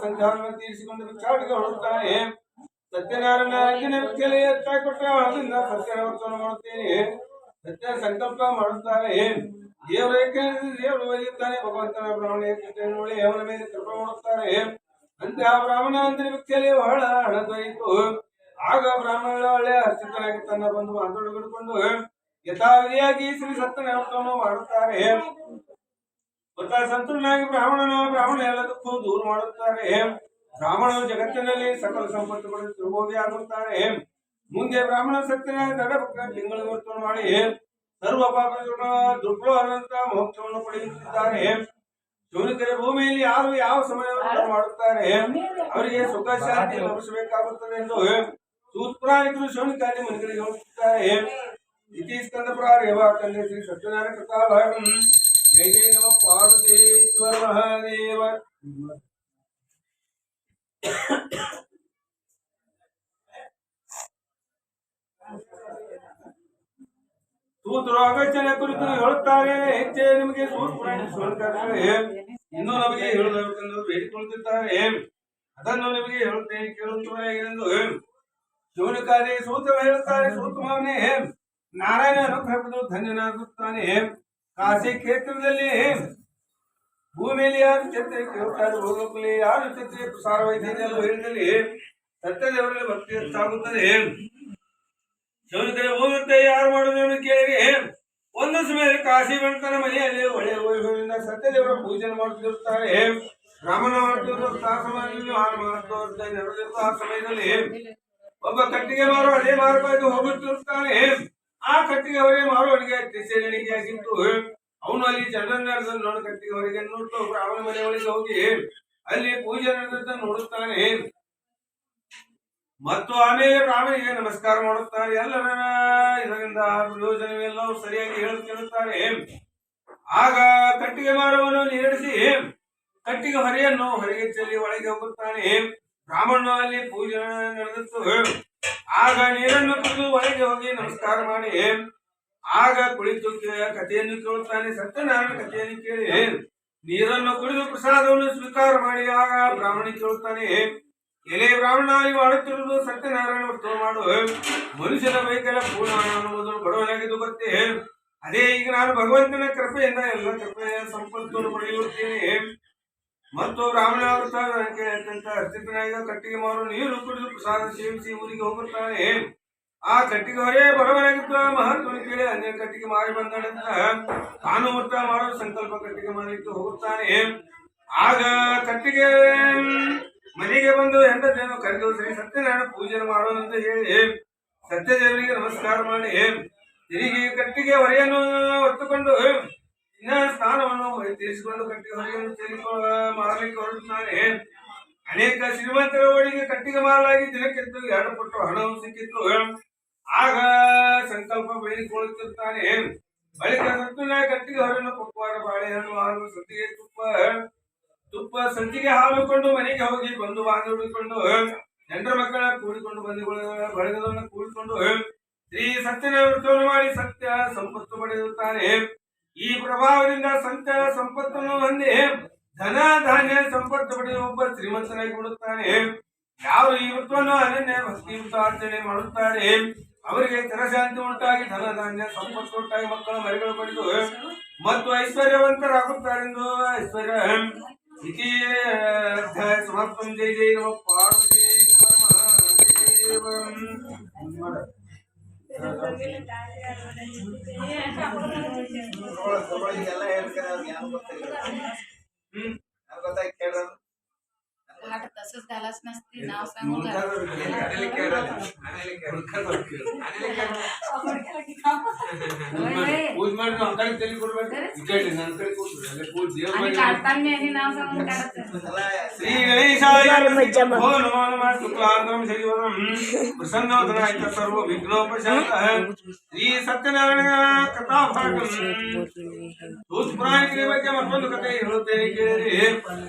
ಸಂಚಾರ ತೀರಿಸಿಕೊಂಡು ಭಿಕ್ಷಾಟಿಗೆ ಹೊರಡುತ್ತಾನೆ. ಸತ್ಯನಾರಾಯಣ ಭಿಕ್ಷೆಯಲ್ಲಿ ಹೆಚ್ಚಾಗಿ ಕೊಟ್ಟರೆ ಹಣದಿಂದ ಸತ್ಯನಾರಾಯಣ ಮಾಡುತ್ತೇನೆ. ಸತ್ಯ ಸಂಕಲ್ಪ ಮಾಡುತ್ತಾರೆ. ದೇವರ ದೇವರು ಒಲಿಯುತ್ತಾನೆ. ಭಗವಂತನ ಬ್ರಾಹ್ಮಣ ನೋಡಿ ಅವನ ಮೇಲೆ ಕೃಪೆ ಮಾಡುತ್ತಾರೆ. ಅಂತಹ ಬ್ರಾಹ್ಮಣ ಅಂದ್ರೆ ಭಿಕ್ಷೆಯಲ್ಲಿ ಬಹಳ ಹಣ ದೊರೆಯಿತು. ಆಗ ಬ್ರಾಹ್ಮಣ ಒಳ್ಳೆಯ ಹರ್ಷಿತನಾಗಿ ತನ್ನ ಬಂದು ಮಾತೊಡಗಿಕೊಂಡು ಯಥಾವಿಧಿಯಾಗಿ ಶ್ರೀ ಸತ್ಯನಾರಾಯಣವನ್ನು ಮಾಡುತ್ತಾರೆ. ಸಂತುಲನಾಗಿ ಬ್ರಾಹ್ಮಣ ಎಲ್ಲ ದುಃಖ ದೂರ ಮಾಡುತ್ತಾರೆ. ಬ್ರಾಹ್ಮಣರು ಜಗತ್ತಿನಲ್ಲಿ ಸಕಲ ಸಂಪತ್ತುಗಳು ತಿರುಗೋಗಿ ಆಗುತ್ತಾರೆ. ಮುಂದೆ ಬ್ರಾಹ್ಮಣ ಸತ್ಯನಾರಾಯಣ ದಡ ಲಿಂಗವನ್ನು ಮಾಡಿ ಸರ್ವ ಪಾಪ ದುರ್ಬಲವಾದಂತ ಮೋಕ್ಷವನ್ನು ಪಡೆಯುತ್ತಿದ್ದಾರೆ. ಶೂನಿಕರ ಭೂಮಿಯಲ್ಲಿ ಯಾರು ಯಾವ ಸಮಯವನ್ನು ಮಾಡುತ್ತಾರೆ ಅವರಿಗೆ ಸುಖ ಶಾಂತಿ ಲಭಿಸಬೇಕಾಗುತ್ತದೆ ಎಂದು ಸೂತ್ಪುರಾಣಿಕರು ಶೌನಕಾದಿ ಮುನಿಗಳಿಗೆ ಹೇಳುತ್ತಿದ್ದಾರೆ. ಇತಿ ಸ್ಕಂದ ಪ್ರಾರೇವಾಕಂದೆ ಶ್ರೀ ಸತ್ಯನಾರಾಯಣ ಕಥಾಭಾಗಂ. ಜಯ ಜಯ ನಮ ಪಾರ್ವತೇಶ್ವರ ಮಹಾದೇವ. ಸೂತರು ಅಗತ್ಯನ ಕುರಿತು ಹೇಳುತ್ತಾರೆ. ಹೆಚ್ಚೆ ನಿಮಗೆ ಸೂತ್ಪುರಾಣಿಕರು ಇನ್ನೂ ನಮಗೆ ಹೇಳಬೇಕೆಂದು ಬೇಡಿಕೊಳ್ಳುತ್ತಿದ್ದಾರೆ. ಅದನ್ನು ನಿಮಗೆ ಹೇಳುತ್ತೇನೆ ಕೇಳುತ್ತೇನೆಂದು ಶೌನಕಾದಿ ಸೂತ್ರ ಹೇಳುತ್ತಾರೆ. ಸೂತ್ರವನ್ನೇ ನಾರಾಯಣ ಅನುಗ್ರಹಪಡೆದು ಧನ್ಯನಾಗುತ್ತಾನೆ. ಕಾಶಿ ಕ್ಷೇತ್ರದಲ್ಲಿ ಭೂಮಿಯಲ್ಲಿ ಯಾರು ಚರ್ಚೆ ಕೇಳುತ್ತಾರೆ, ಭೂಲೋಕದಲ್ಲಿ ಯಾರು ಚರ್ಚೆ ಪ್ರಸಾರವಾಯಿತು ಎಂದು ಹೇಳಿದಲ್ಲಿ ಸತ್ಯದೇವರಲ್ಲಿ ಭಕ್ತಿ ಹೆಚ್ಚಾಗುತ್ತದೆ. ಶೌನಕರ ಹೋಗುತ್ತೆ ಯಾರು ಮಾಡುವುದನ್ನು ಕೇಳಿ ಒಂದು ಸಮಯದಲ್ಲಿ ಕಾಶಿ ಬಂಟನ ಮನೆಯಲ್ಲಿ ಒಳ್ಳೆಯ ವೈಭವದಿಂದ ಸತ್ಯದೇವರ ಪೂಜೆ ಮಾಡುತ್ತಿರುತ್ತಾರೆ. ಬ್ರಾಹ್ಮಣ ಮಾಡುತ್ತಿರುವ ಆ ಸಮಯದಲ್ಲಿ ಒಬ್ಬ ಕಟ್ಟಿಗೆ ಮಾರು ಅದೇ ಮಾರ್ಗವಾಗಿ ಹೋಗುತ್ತಿರುತ್ತಾನೆ. ಆ ಕಟ್ಟಿಗೆ ಅವರಿಗೆ ಮಾರುವವನಿಗೆ ಶ್ರೇಣಿಗೆ ಆಗಿತ್ತು. ಅವನು ಅಲ್ಲಿ ಜನರನ್ನ ನೋಡಿ ಕಟ್ಟಿಗೆ ಅವರಿಗೆ ನೋಡ್ತು ಬ್ರಾಹ್ಮಣ ಮನೆಯೊಳಗೆ ಹೋಗಿ ಅಲ್ಲಿ ಪೂಜೆ ನಡೆದದ್ದನ್ನು ನೋಡುತ್ತಾನೆ. ಮತ್ತು ಆಮೇಲೆ ಬ್ರಾಹ್ಮಣಿಗೆ ನಮಸ್ಕಾರ ಮಾಡುತ್ತಾರೆ. ಎಲ್ಲರ ಇದರಿಂದ ಪ್ರಯೋಜನವೆಲ್ಲವೂ ಸರಿಯಾಗಿ ಹೇಳುತ್ತಾರೆ. ಆಗ ಕಟ್ಟಿಗೆ ಮರವನ್ನು ನೀರಿಡಿಸಿ ಕಟ್ಟಿಗೆ ಹೊರೆಯನ್ನು ಹೊರಗೆ ಚೆಲ್ಲಿ ಒಳಗೆ ಹೋಗುತ್ತಾನೆ. ಬ್ರಾಹ್ಮಣನು ಅಲ್ಲಿ ಪೂಜೆ ನಡೆದಿತ್ತು. ಆಗ ನೀರನ್ನು ಕುಡಿದು ಒಳಗೆ ಹೋಗಿ ನಮಸ್ಕಾರ ಮಾಡಿ ಆಗ ಕುಳಿತು ಕಥೆಯನ್ನು ಕೇಳುತ್ತಾನೆ. ಸತ್ಯನಾರಾಯಣ ಕಥೆಯನ್ನು ಕೇಳಿ ನೀರನ್ನು ಕುಡಿದು ಪ್ರಸಾದವನ್ನು ಸ್ವೀಕಾರ ಮಾಡಿ ಆಗ ಬ್ರಾಹ್ಮಣ ಕೇಳುತ್ತಾನೆ, ಎಲೆ ಬ್ರಾಹ್ಮಣ ನೀವು ಮಾಡುತ್ತಿರುವುದು ಸತ್ಯನಾರಾಯಣ ವ್ರತ ಮಾಡು ಮನುಷ್ಯನ ಬೈಕೆಲ್ಲ ಪೂರ್ಣ ಅನ್ನುವುದು ಬಡವನಾಗಿದ್ದು ಗೊತ್ತೇ. ಅದೇ ಈಗ ನಾನು ಭಗವಂತನ ಕೃಪೆಯಿಂದ ಎಲ್ಲ ಕೃಪೆಯ ಸಂಪತ್ತನ್ನು ಪಡೆಯುತ್ತೇನೆ. ಮತ್ತು ಬ್ರಾಹ್ಮಣ ವ್ರತ ಅತ್ಯಂತ ಅಸ್ತಿತ್ವನಾಗ ಕಟ್ಟಿಗೆ ಮಾರು ನೀರು ಕುಡಿದು ಪ್ರಸಾದ ಸೇವಿಸಿ ಊರಿಗೆ ಹೋಗುತ್ತಾನೆ. ಆ ಕಟ್ಟಿಗೆ ಹೊರೆ ಬಡವನಾಗಿದ್ದ ಮಹತ್ವವನ್ನು ಕೇಳಿ ಅನ್ಯ ಕಟ್ಟಿಗೆ ಮಾರಿ ಬಂದಂತ ತಾನು ವ್ರತ ಮಾಡಲು ಸಂಕಲ್ಪ ಕಟ್ಟಿಗೆ ಮಾಡಲಿಕ್ಕೆ ಹೋಗುತ್ತಾನೆ. ಆಗ ಕಟ್ಟಿಗೆ ಮನೆಗೆ ಬಂದು ಹೆಂಡತಿಯನ್ನು ಕರೆದು ಶ್ರೀ ಸತ್ಯನಾರಾಯಣ ಪೂಜೆ ಮಾಡೋದಂತ ಹೇಳಿ ಸತ್ಯದೇವರಿಗೆ ನಮಸ್ಕಾರ ಮಾಡಿ ತಿರುಗಿ ಕಟ್ಟಿಗೆ ಹೊರೆಯನ್ನು ಹೊತ್ತುಕೊಂಡು ಸ್ನಾನವನ್ನು ತೀರಿಸಿಕೊಂಡು ಕಟ್ಟಿಗೆ ಹೊರೆಯನ್ನು ಮಾರಲಿಕ್ಕೆ ಹೊರಡುತ್ತಾನೆ. ಅನೇಕ ಶ್ರೀಮಂತರ ಒಳಗೆ ಕಟ್ಟಿಗೆ ಮಾರಲಾಗಿ ದಿನಕ್ಕೆತ್ತು 2 ಪಟ್ಟು ಹಣವು ಸಿಕ್ಕಿತ್ತು. ಆಗ ಸಂಕಲ್ಪ ಬೇಡಿಕೊಳ್ಳುತ್ತಿರ್ತಾನೆ. ಬಳಿಕ ಸತ್ಯನ ಕಟ್ಟಿಗೆ ಹೊರೆಯನ್ನು ಪಕ್ವಾದ ಬಾಳೆಹಣ್ಣು ಹಾಲು ಸತ್ತಿಗೆ ತುಪ್ಪ ಸಂಚಿಗೆ ಹಾಲು ಕೊಂಡು ಮನೆಗೆ ಹೋಗಿ ಬಂದು ಬಾಂಧವಡಿಕೊಂಡು ಜನರ ಮಕ್ಕಳ ಕೂಡಿಕೊಂಡು ಬಳಗದನ್ನು ಕೂಡಿಕೊಂಡು ಶ್ರೀ ಸತ್ಯನ ವ್ರತವನ್ನು ಮಾಡಿ ಸತ್ಯ ಸಂಪತ್ತು ಪಡೆಯುತ್ತಾನೆ. ಈ ಪ್ರಭಾವದಿಂದ ಸತ್ಯ ಸಂಪತ್ತನ್ನು ಹೊಂದಿ ಧನ ಧಾನ್ಯ ಸಂಪತ್ತು ಪಡೆದು ಒಬ್ಬ ಶ್ರೀಮಂತನಾಗಿ ಬಿಡುತ್ತಾನೆ. ಯಾರು ಈ ವ್ರತವನ್ನು ಅನನ್ಯ ಭಕ್ತಿಯುತ ಆಚರಣೆ ಮಾಡುತ್ತಾರೆ ಅವರಿಗೆ ಚಿರಶಾಂತಿ ಉಂಟಾಗಿ ಧನ ಧಾನ್ಯ ಸಂಪತ್ತು ಉಂಟಾಗಿ ಮಕ್ಕಳ ಮರಿಗಳು ಪಡೆದು ಮತ್ತು ಐಶ್ವರ್ಯವಂತರಾಗುತ್ತಾರೆಂದು ಐಶ್ವರ್ಯ ಇತಿ ಅಧ್ಯಾಯ ಸಮಾಪ್ತಂ. ಜೈ ಜೈ ನಮ ಪಾರ್ವತಿ ಎಲ್ಲ ಹೇಳ್ತಾರೆ ಅವ್ರಿಗೆ ಯಾರು ಗೊತ್ತಾಗಿ ಕೇಳ್ರ तसंच घालाच नसते नाव सांगू ಪೂಜೆ ಮಾಡಿ ನಾವು ಕಡೆ ತಲೆ ಕೊಡ್ಬೇಕು ಈ ಕಡೆ ನನ್ನ ಕಡೆ ಕೊಡ್ಬೇಕು ಪೂಜೆ ದೇವ್ರ ಮಾಡಿ नाव सांगून ಶ್ರೀ ಗಣೇಶಾಯ ನಮೋ ನಮಃ ಶುಕ್ಲಾಂತರಂ ಶರೀರಂ ಪ್ರಸನ್ನೋದನಾಯ ಸರ್ವ ವಿಘ್ನೋಪಶಾಂತಃ ಶ್ರೀ ಸತ್ಯನಾರಾಯಣ ಕಥಾಭಾಗಂ ದೂತ ಪುರಾಣಿಕರ ಬಗ್ಗೆ ಮತ್ತೊಂದು ಕಥೆ ಹೇಳುತ್ತೇನೆ ಕೇಳಿ.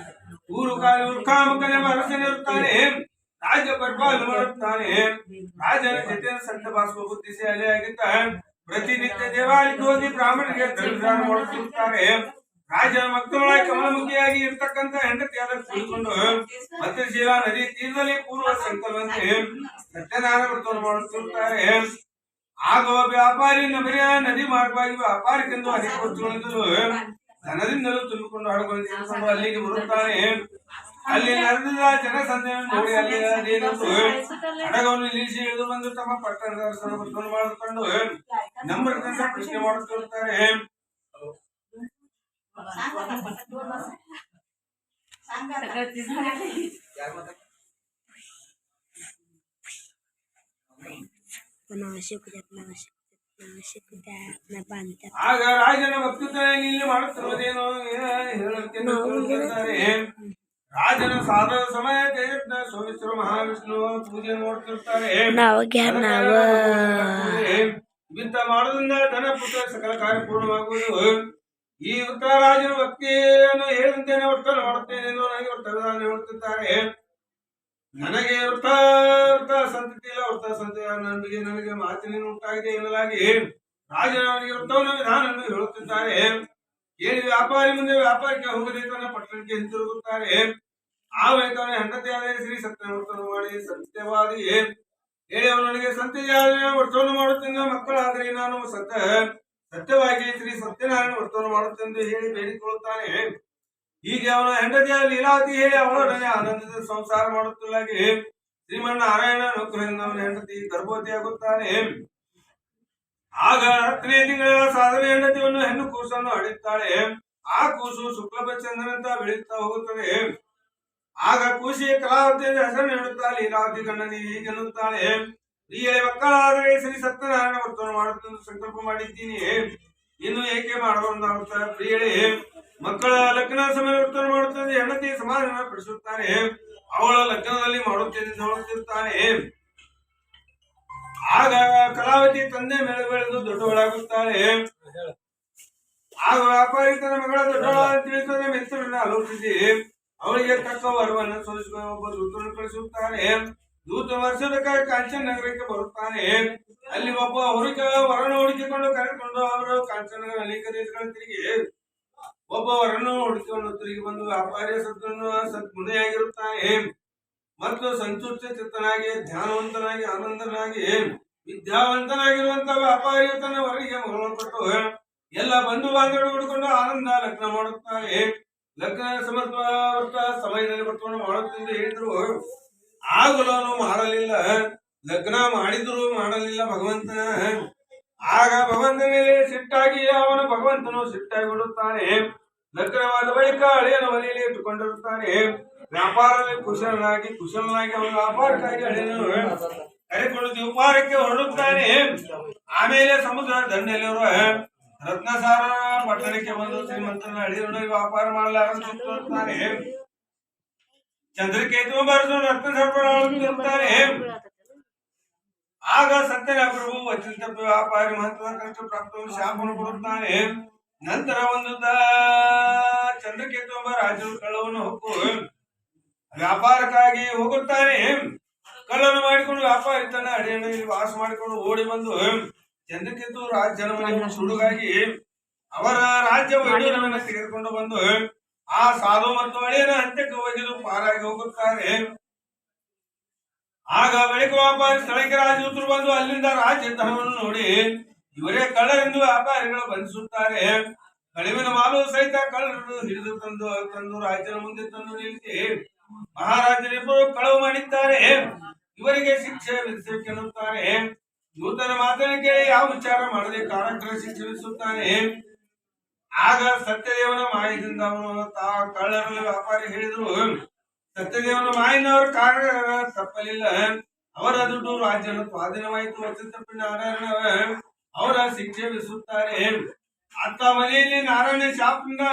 ಊರು ಕಾಮುಕನ ಅರಸನಿರುತ್ತಾನೆ. ರಾಜ್ಯ ಪರಿಪಾಲನೆ ಮಾಡುತ್ತಾನೆ. ರಾಜನ ಜೊತೆ ಸಂತ ಭಾಸ್ವ ಬುದ್ಧಿಶಾಲಿ ಆಗಿದ್ದ. ಪ್ರತಿನಿತ್ಯ ದೇವಾಲಯಕ್ಕೆ ಹೋಗಿ ಬ್ರಾಹ್ಮಣರಿಗೆ ಧರ್ಮದಾನ ಮಾಡುತ್ತಿರುತ್ತಾರೆ. ರಾಜನ ಮಕ್ಕಳೊಳಗೆ ಕಮಲಮುಖಿಯಾಗಿ ಇರ್ತಕ್ಕಂಥ ಹೆಂಡತಿಯಾದ ಕುಳಿತುಕೊಂಡು ಮತ್ತೆ ಶಿಲಾ ನದಿ ತೀರದಲ್ಲಿ ಪೂರ್ವ ಸಂಕಲ್ಪಂತೆ ಸತ್ಯನಾರಾಯಣ ವ್ರತವನ್ನು ಮಾಡುತ್ತಿರುತ್ತಾರೆ. ಆಗ ವ್ಯಾಪಾರಿ ನದಿ ಮಾರ್ಗವಾಗಿ ವ್ಯಾಪಾರಕ್ಕೆಂದು ಅನೇಕ ವಸ್ತುಗಳಿಂದಲೂ ಧನದಿಂದಲೂ ತುಂಬಿಕೊಂಡು ಹಡಗೊಂಡು ಅಲ್ಲಿಗೆ ಬರುತ್ತಾನೆ. ಅಲ್ಲಿ ನಡೆದ ಜನಸಂದೆಯನ್ನು ನೋಡಿ ಅಲ್ಲಿ ಹಡಗವನ್ನು ನಿಲ್ಲಿಸಿ ಇಳಿದು ಬಂದು ತಮ್ಮ ಪಟ್ಟಣದ ವ್ರತವನ್ನು ಮಾಡಿಕೊಂಡು ನಂಬರದಿಂದ ಪ್ರಶ್ನೆ ಮಾಡುತ್ತಿರುತ್ತಾರೆ. ಆಗ ರಾಜನ ವಕ್ತೃತ್ವ ಮಾಡುತ್ತಿರುವುದೇನೋ ಹೇಳುತ್ತಾರೆ. ರಾಜನ ಸಾಧನ ಸಮಯ ಸೋಮೇಶ್ವರ ಮಹಾವಿಷ್ಣು ಪೂಜೆ ನೋಡ್ತಿರ್ತಾರೆ. ಇಂಥ ಮಾಡೋದ್ರಿಂದ ಧನ ಪುತ್ರ ಸಕಲ ಕಾರ್ಯ ಪೂರ್ಣವಾಗುವುದು. ಈ ವೃತ್ತ ರಾಜನ ಭಕ್ತಿಯನ್ನು ಹೇಳಿದಂತೇನೆ ವರ್ತನೆ ಮಾಡುತ್ತೇನೆ ಎಂದು ನನಗೆ ವರ್ತನೆ ಹೇಳುತ್ತಿದ್ದಾರೆ. ನನಗೆ ವೃತ್ತ ಸಂತತಿ ಇಲ್ಲ. ವೃತ್ತ ಸಂತತಿ ನನಗೆ ಮಾತಿನ ಉಂಟಾಗಿದೆ ಎನ್ನಲಾಗಿ ರಾಜನವನಿಗೆ ವೃತ್ತವನ್ನು ವಿಧಾನವನ್ನು ಹೇಳುತ್ತಿದ್ದಾರೆ. ಕೇಳಿ ವ್ಯಾಪಾರಿ ಮುಂದೆ ವ್ಯಾಪಾರಕ್ಕೆ ಹೋಗದೆ ತನ್ನ ಪಟ್ಟಣಕ್ಕೆ ಹಿಂತಿರುಗುತ್ತಾರೆ. ಆ ಬಳಿಕ ಅವನ ಹೆಂಡತಿಯಾದ ಶ್ರೀ ಸತ್ಯನ ವೃತ್ತವನ್ನು ಮಾಡಿ ಸತ್ಯವಾದಿ ಹೇಳಿ ಅವನು ನನಗೆ ಸಂತ್ಯಜಾಲ ವೃತ್ತವನ್ನು ಮಾಡುತ್ತೇನೆ. ಮಕ್ಕಳಾದರೆ ನಾನು ಸತ್ಯವಾಗಿ ಶ್ರೀ ಸತ್ಯನಾರಾಯಣ ವೃತ್ತವನ್ನು ಮಾಡುತ್ತೆಂದು ಹೇಳಿ ಬೇಡಿಕೊಳ್ಳುತ್ತಾನೆ. ಹೀಗೆ ಅವನ ಹೆಂಡತಿಯ ಲೀಲಾವತಿ ಹೇಳಿ ಅವಳೊಡನೆ ಆನಂದದ ಸಂಸಾರ ಮಾಡುತ್ತಿಲ್ಲಾಗಿ ಶ್ರೀಮನ್ನಾರಾಯಣ ಅನುಗ್ರಹದಿಂದ ಅವನ ಹೆಂಡತಿ ಗರ್ಭವತಿಯಾಗುತ್ತಾನೆ. ಆಗ 10ನೇ ತಿಂಗಳ ಸಾಧನೆ ಹೆಂಡತಿಯನ್ನು ಹೆಣ್ಣು ಕೂಸನ್ನು ಹಡಿಯುತ್ತಾಳೆ. ಆ ಕೂಸು ಶುಕ್ಲಪಚಂದ್ರನಂತ ಬೆಳೆಯುತ್ತಾ ಹೋಗುತ್ತದೆ. ಆಗ ಕೂಸಿಗೆ ಕಲಾವತಿ ಎಂದು ಹೆಸರನ್ನು ಹೇಳುತ್ತಾ ಲೀಲಾವತಿ ಗಂಡನಿಗೆ ಹೀಗೆನ್ನುತ್ತಾಳೆ, ಈ ಎಳೆ ಮಕ್ಕಳಾದರೆ ಶ್ರೀ ಸತ್ಯನಾರಾಯಣ ವೃತ್ತವನ್ನು ಮಾಡುತ್ತೆಂದು ಸಂಕಲ್ಪ ಮಾಡಿದ್ದೀನಿ. ಇನ್ನು ಏಕೆ ಮಾಡಬಾರದಾಗುತ್ತಾ ಪ್ರಿಯಳೇ, ಮಕ್ಕಳ ಲಗ್ನ ಸಮಯ ವೃತ್ತವನ್ನು ಮಾಡುತ್ತದೆ ಹೆಂಡತಿ ಸಮಾಧಾನ ಪಡಿಸುತ್ತಾನೆ. ಅವಳ ಲಗ್ನದಲ್ಲಿ ಮಾಡುತ್ತೇನೆ ನೋಡುತ್ತಿರುತ್ತಾನೆ. ಆಗ ಕಲಾವತಿ ತಂದೆ ಮೇಲೆ ಬೆಳೆದು ದೊಡ್ಡವಳಾಗುತ್ತಾಳೆ. ಆಗ ವ್ಯಾಪಾರಿ ತನ್ನ ಮಗಳ ದೊಡ್ಡವಳ ತಿಳಿಸುತ್ತದೆ ಮಿತ್ರರನ್ನ ಆಲೋಚಿಸಿ ಅವಳಿಗೆ ತಕ್ಕ ವರವನ್ನು ಸೋಲಿಸುವ ಒಬ್ಬ ದೂತರನ್ನು ಕಳಿಸುತ್ತಾರೆ. ದೂತ ವರ್ಷದಕ್ಕಾಗಿ ಕಾಂಚನ ನಗರಕ್ಕೆ ಬರುತ್ತಾನೆ. ಅಲ್ಲಿ ಒಬ್ಬ ವರನ್ನು ಹುಡುಕಿಕೊಂಡು ಕರೆದುಕೊಂಡು ಅವರು ಕಾಂಚನ ನಗರ ಅನೇಕ ದೇಶಗಳ ತಿರುಗಿ ಒಬ್ಬ ವರನ್ನು ಹುಡುಕಿಕೊಂಡು ತಿರುಗಿ ಬಂದು ವ್ಯಾಪಾರಿಯ ಸದ್ಗುಣಿಯಾಗಿರುತ್ತಾನೆ ಮತ್ತು ಸಂತುಷ್ಟ ಚಿತ್ತನಾಗಿ ಧ್ಯಾನವಂತನಾಗಿ ಆನಂದನಾಗಿ ವಿದ್ಯಾವಂತನಾಗಿರುವಂತಹ ವ್ಯಾಪಾರಿಯು ತನ್ನ ವರನಿಗೆ ಮಗಳನ್ನು ಕೊಟ್ಟು ಎಲ್ಲ ಬಂಧು ಬಾಂಧವರು ಹುಡುಕೊಂಡು ಆನಂದ ಲಗ್ನ ಮಾಡುತ್ತಾರೆ. ಲಗ್ನ ಸಮರ್ಥ ಸಮಯದಲ್ಲಿ ಬರ್ತವನ್ನು ಮಾಡುತ್ತೆಂದು ಹೇಳಿದ್ರು. ಆಗಲೂ ಅವನು ಮಾಡಲಿಲ್ಲ. ಲಗ್ನ ಮಾಡಿದ್ರು ಮಾಡಲಿಲ್ಲ ಭಗವಂತನ. ಆಗ ಭಗವಂತನ ಮೇಲೆ ಸಿಟ್ಟಾಗಿ ಅವನು ಭಗವಂತನು ಸಿಟ್ಟಾಗಿ ಬಿಡುತ್ತಾನೆ. ಲಗ್ನವಾದ ಬಳಿಕ ಹಳೆಯನ ಮನೆಯಲ್ಲಿ ಇಟ್ಟುಕೊಂಡಿರುತ್ತಾನೆ. ವ್ಯಾಪಾರದಲ್ಲಿ ಕುಶಲನಾಗಿ ಅವನ ವ್ಯಾಪಾರಕ್ಕಾಗಿ ಹಳೆಯನು ಕರೆಕೊಂಡು ದ್ವೀಪಾರಕ್ಕೆ ಹೊರಡುತ್ತಾನೆ. ಆಮೇಲೆ ಸಮುದ್ರ ದಂಡೆಯಲ್ಲಿರುವ ರತ್ನಸಾರ ಪಟ್ಟಣಕ್ಕೆ ಬಂದು ಶ್ರೀಮಂತನ ಹಳೆಯನೊಳಗೆ ವ್ಯಾಪಾರ ಮಾಡಲಾರಂಭಿಸುತ್ತಾನೆ. ಚಂದ್ರಕೇತು ಬರೆದು ರತ್ನಸಾರ. ಆಗ ಸತ್ಯನ ಪ್ರಭು ವಚನ ತಪ್ಪಿ ವ್ಯಾಪಾರಿ ಮಹತ್ವ ಕಷ್ಟ ಪ್ರಾಪ್ತ ಶಾಪವನ್ನು ಕೊಡುತ್ತಾನೆ. ನಂತರ ಒಂದು ಚಂದ್ರಕೇತು ಎಂಬ ರಾಜರು ಕಳ್ಳವನ್ನು ಹೊಕ್ಕು ವ್ಯಾಪಾರಕ್ಕಾಗಿ ಹೋಗುತ್ತಾನೆ. ಕಳ್ಳನ್ನು ಮಾಡಿಕೊಂಡು ವ್ಯಾಪಾರಿ ತನ್ನ ಅಡಿಯನ್ನು ವಾಸ ಮಾಡಿಕೊಂಡು ಓಡಿ ಬಂದು ಚಂದ್ರಕೇತು ರಾಜ್ಯನ ಮನೆ ಸುಡುಗಾಗಿ ಅವರ ರಾಜ್ಯ ವೈಡೂರ್ಯವನ್ನು ತೆಗೆದುಕೊಂಡು ಬಂದು ಆ ಸಾಧು ಮತ್ತು ಅಳಿಯನ ಅಂತ್ಯಕ್ಕೆ ಒಗೆದು ಪಾರಾಗಿ ಹೋಗುತ್ತಾರೆ. ಆಗ ಬಳಿಕ ವ್ಯಾಪಾರಿ ಸ್ಥಳಕ್ಕೆ ರಾಜದೂತರು ಬಂದು ಅಲ್ಲಿಂದ ರಾಜ್ಯ ಧನವನ್ನು ನೋಡಿ ಇವರೇ ಕಳ್ಳರೆಂದು ವ್ಯಾಪಾರಿಗಳು ಬಂಧಿಸುತ್ತಾರೆ. ಕಳಿವಿನ ಮಾಲು ಸಹಿತ ಕಳ್ಳರು ಹಿಡಿದು ತಂದು ರಾಜ್ಯನ ಮುಂದೆ ತಂದು ನಿಲ್ಲಿಸಿ ಮಹಾರಾಜರಿಬ್ಬರು ಕಳವು ಮಾಡಿದ್ದಾರೆ, ಇವರಿಗೆ ಶಿಕ್ಷೆ ವಿಧಿಸಬೇಕೆನ್ನುತ್ತಾರೆ. ದೂತನ ಮಾತನ್ನು ಕೇಳಿ ಯಾವ ವಿಚಾರ ಮಾಡದೆ ಕಾರಾಗೃಹ ಶಿಕ್ಷೆ ವಿಧಿಸುತ್ತಾನೆ. ಆಗ ಸತ್ಯದೇವನ ಮಾಯದಿಂದ ಅವನು ಕಳ್ಳರಲ್ಲಿ ವ್ಯಾಪಾರಿ ಹೇಳಿದ್ರು. ಸತ್ಯದೇವನ ಮಾಯಿಂದ ಅವರ ಕಾರಾಗೃಹ ತಪ್ಪಲಿಲ್ಲ. ಅವರ ದುಡ್ಡು ರಾಜ್ಯನ ಸ್ವಾಧೀನವಾಯಿತು. ವಚನ ತಪ್ಪಿ ನಾರಾಯಣ ಅವರ ಶಿಕ್ಷೆ ವಿಧಿಸುತ್ತಾರೆ. ಅತ್ತ ಮನೆಯಲ್ಲಿ ನಾರಾಯಣ ಶಾಪದಿಂದ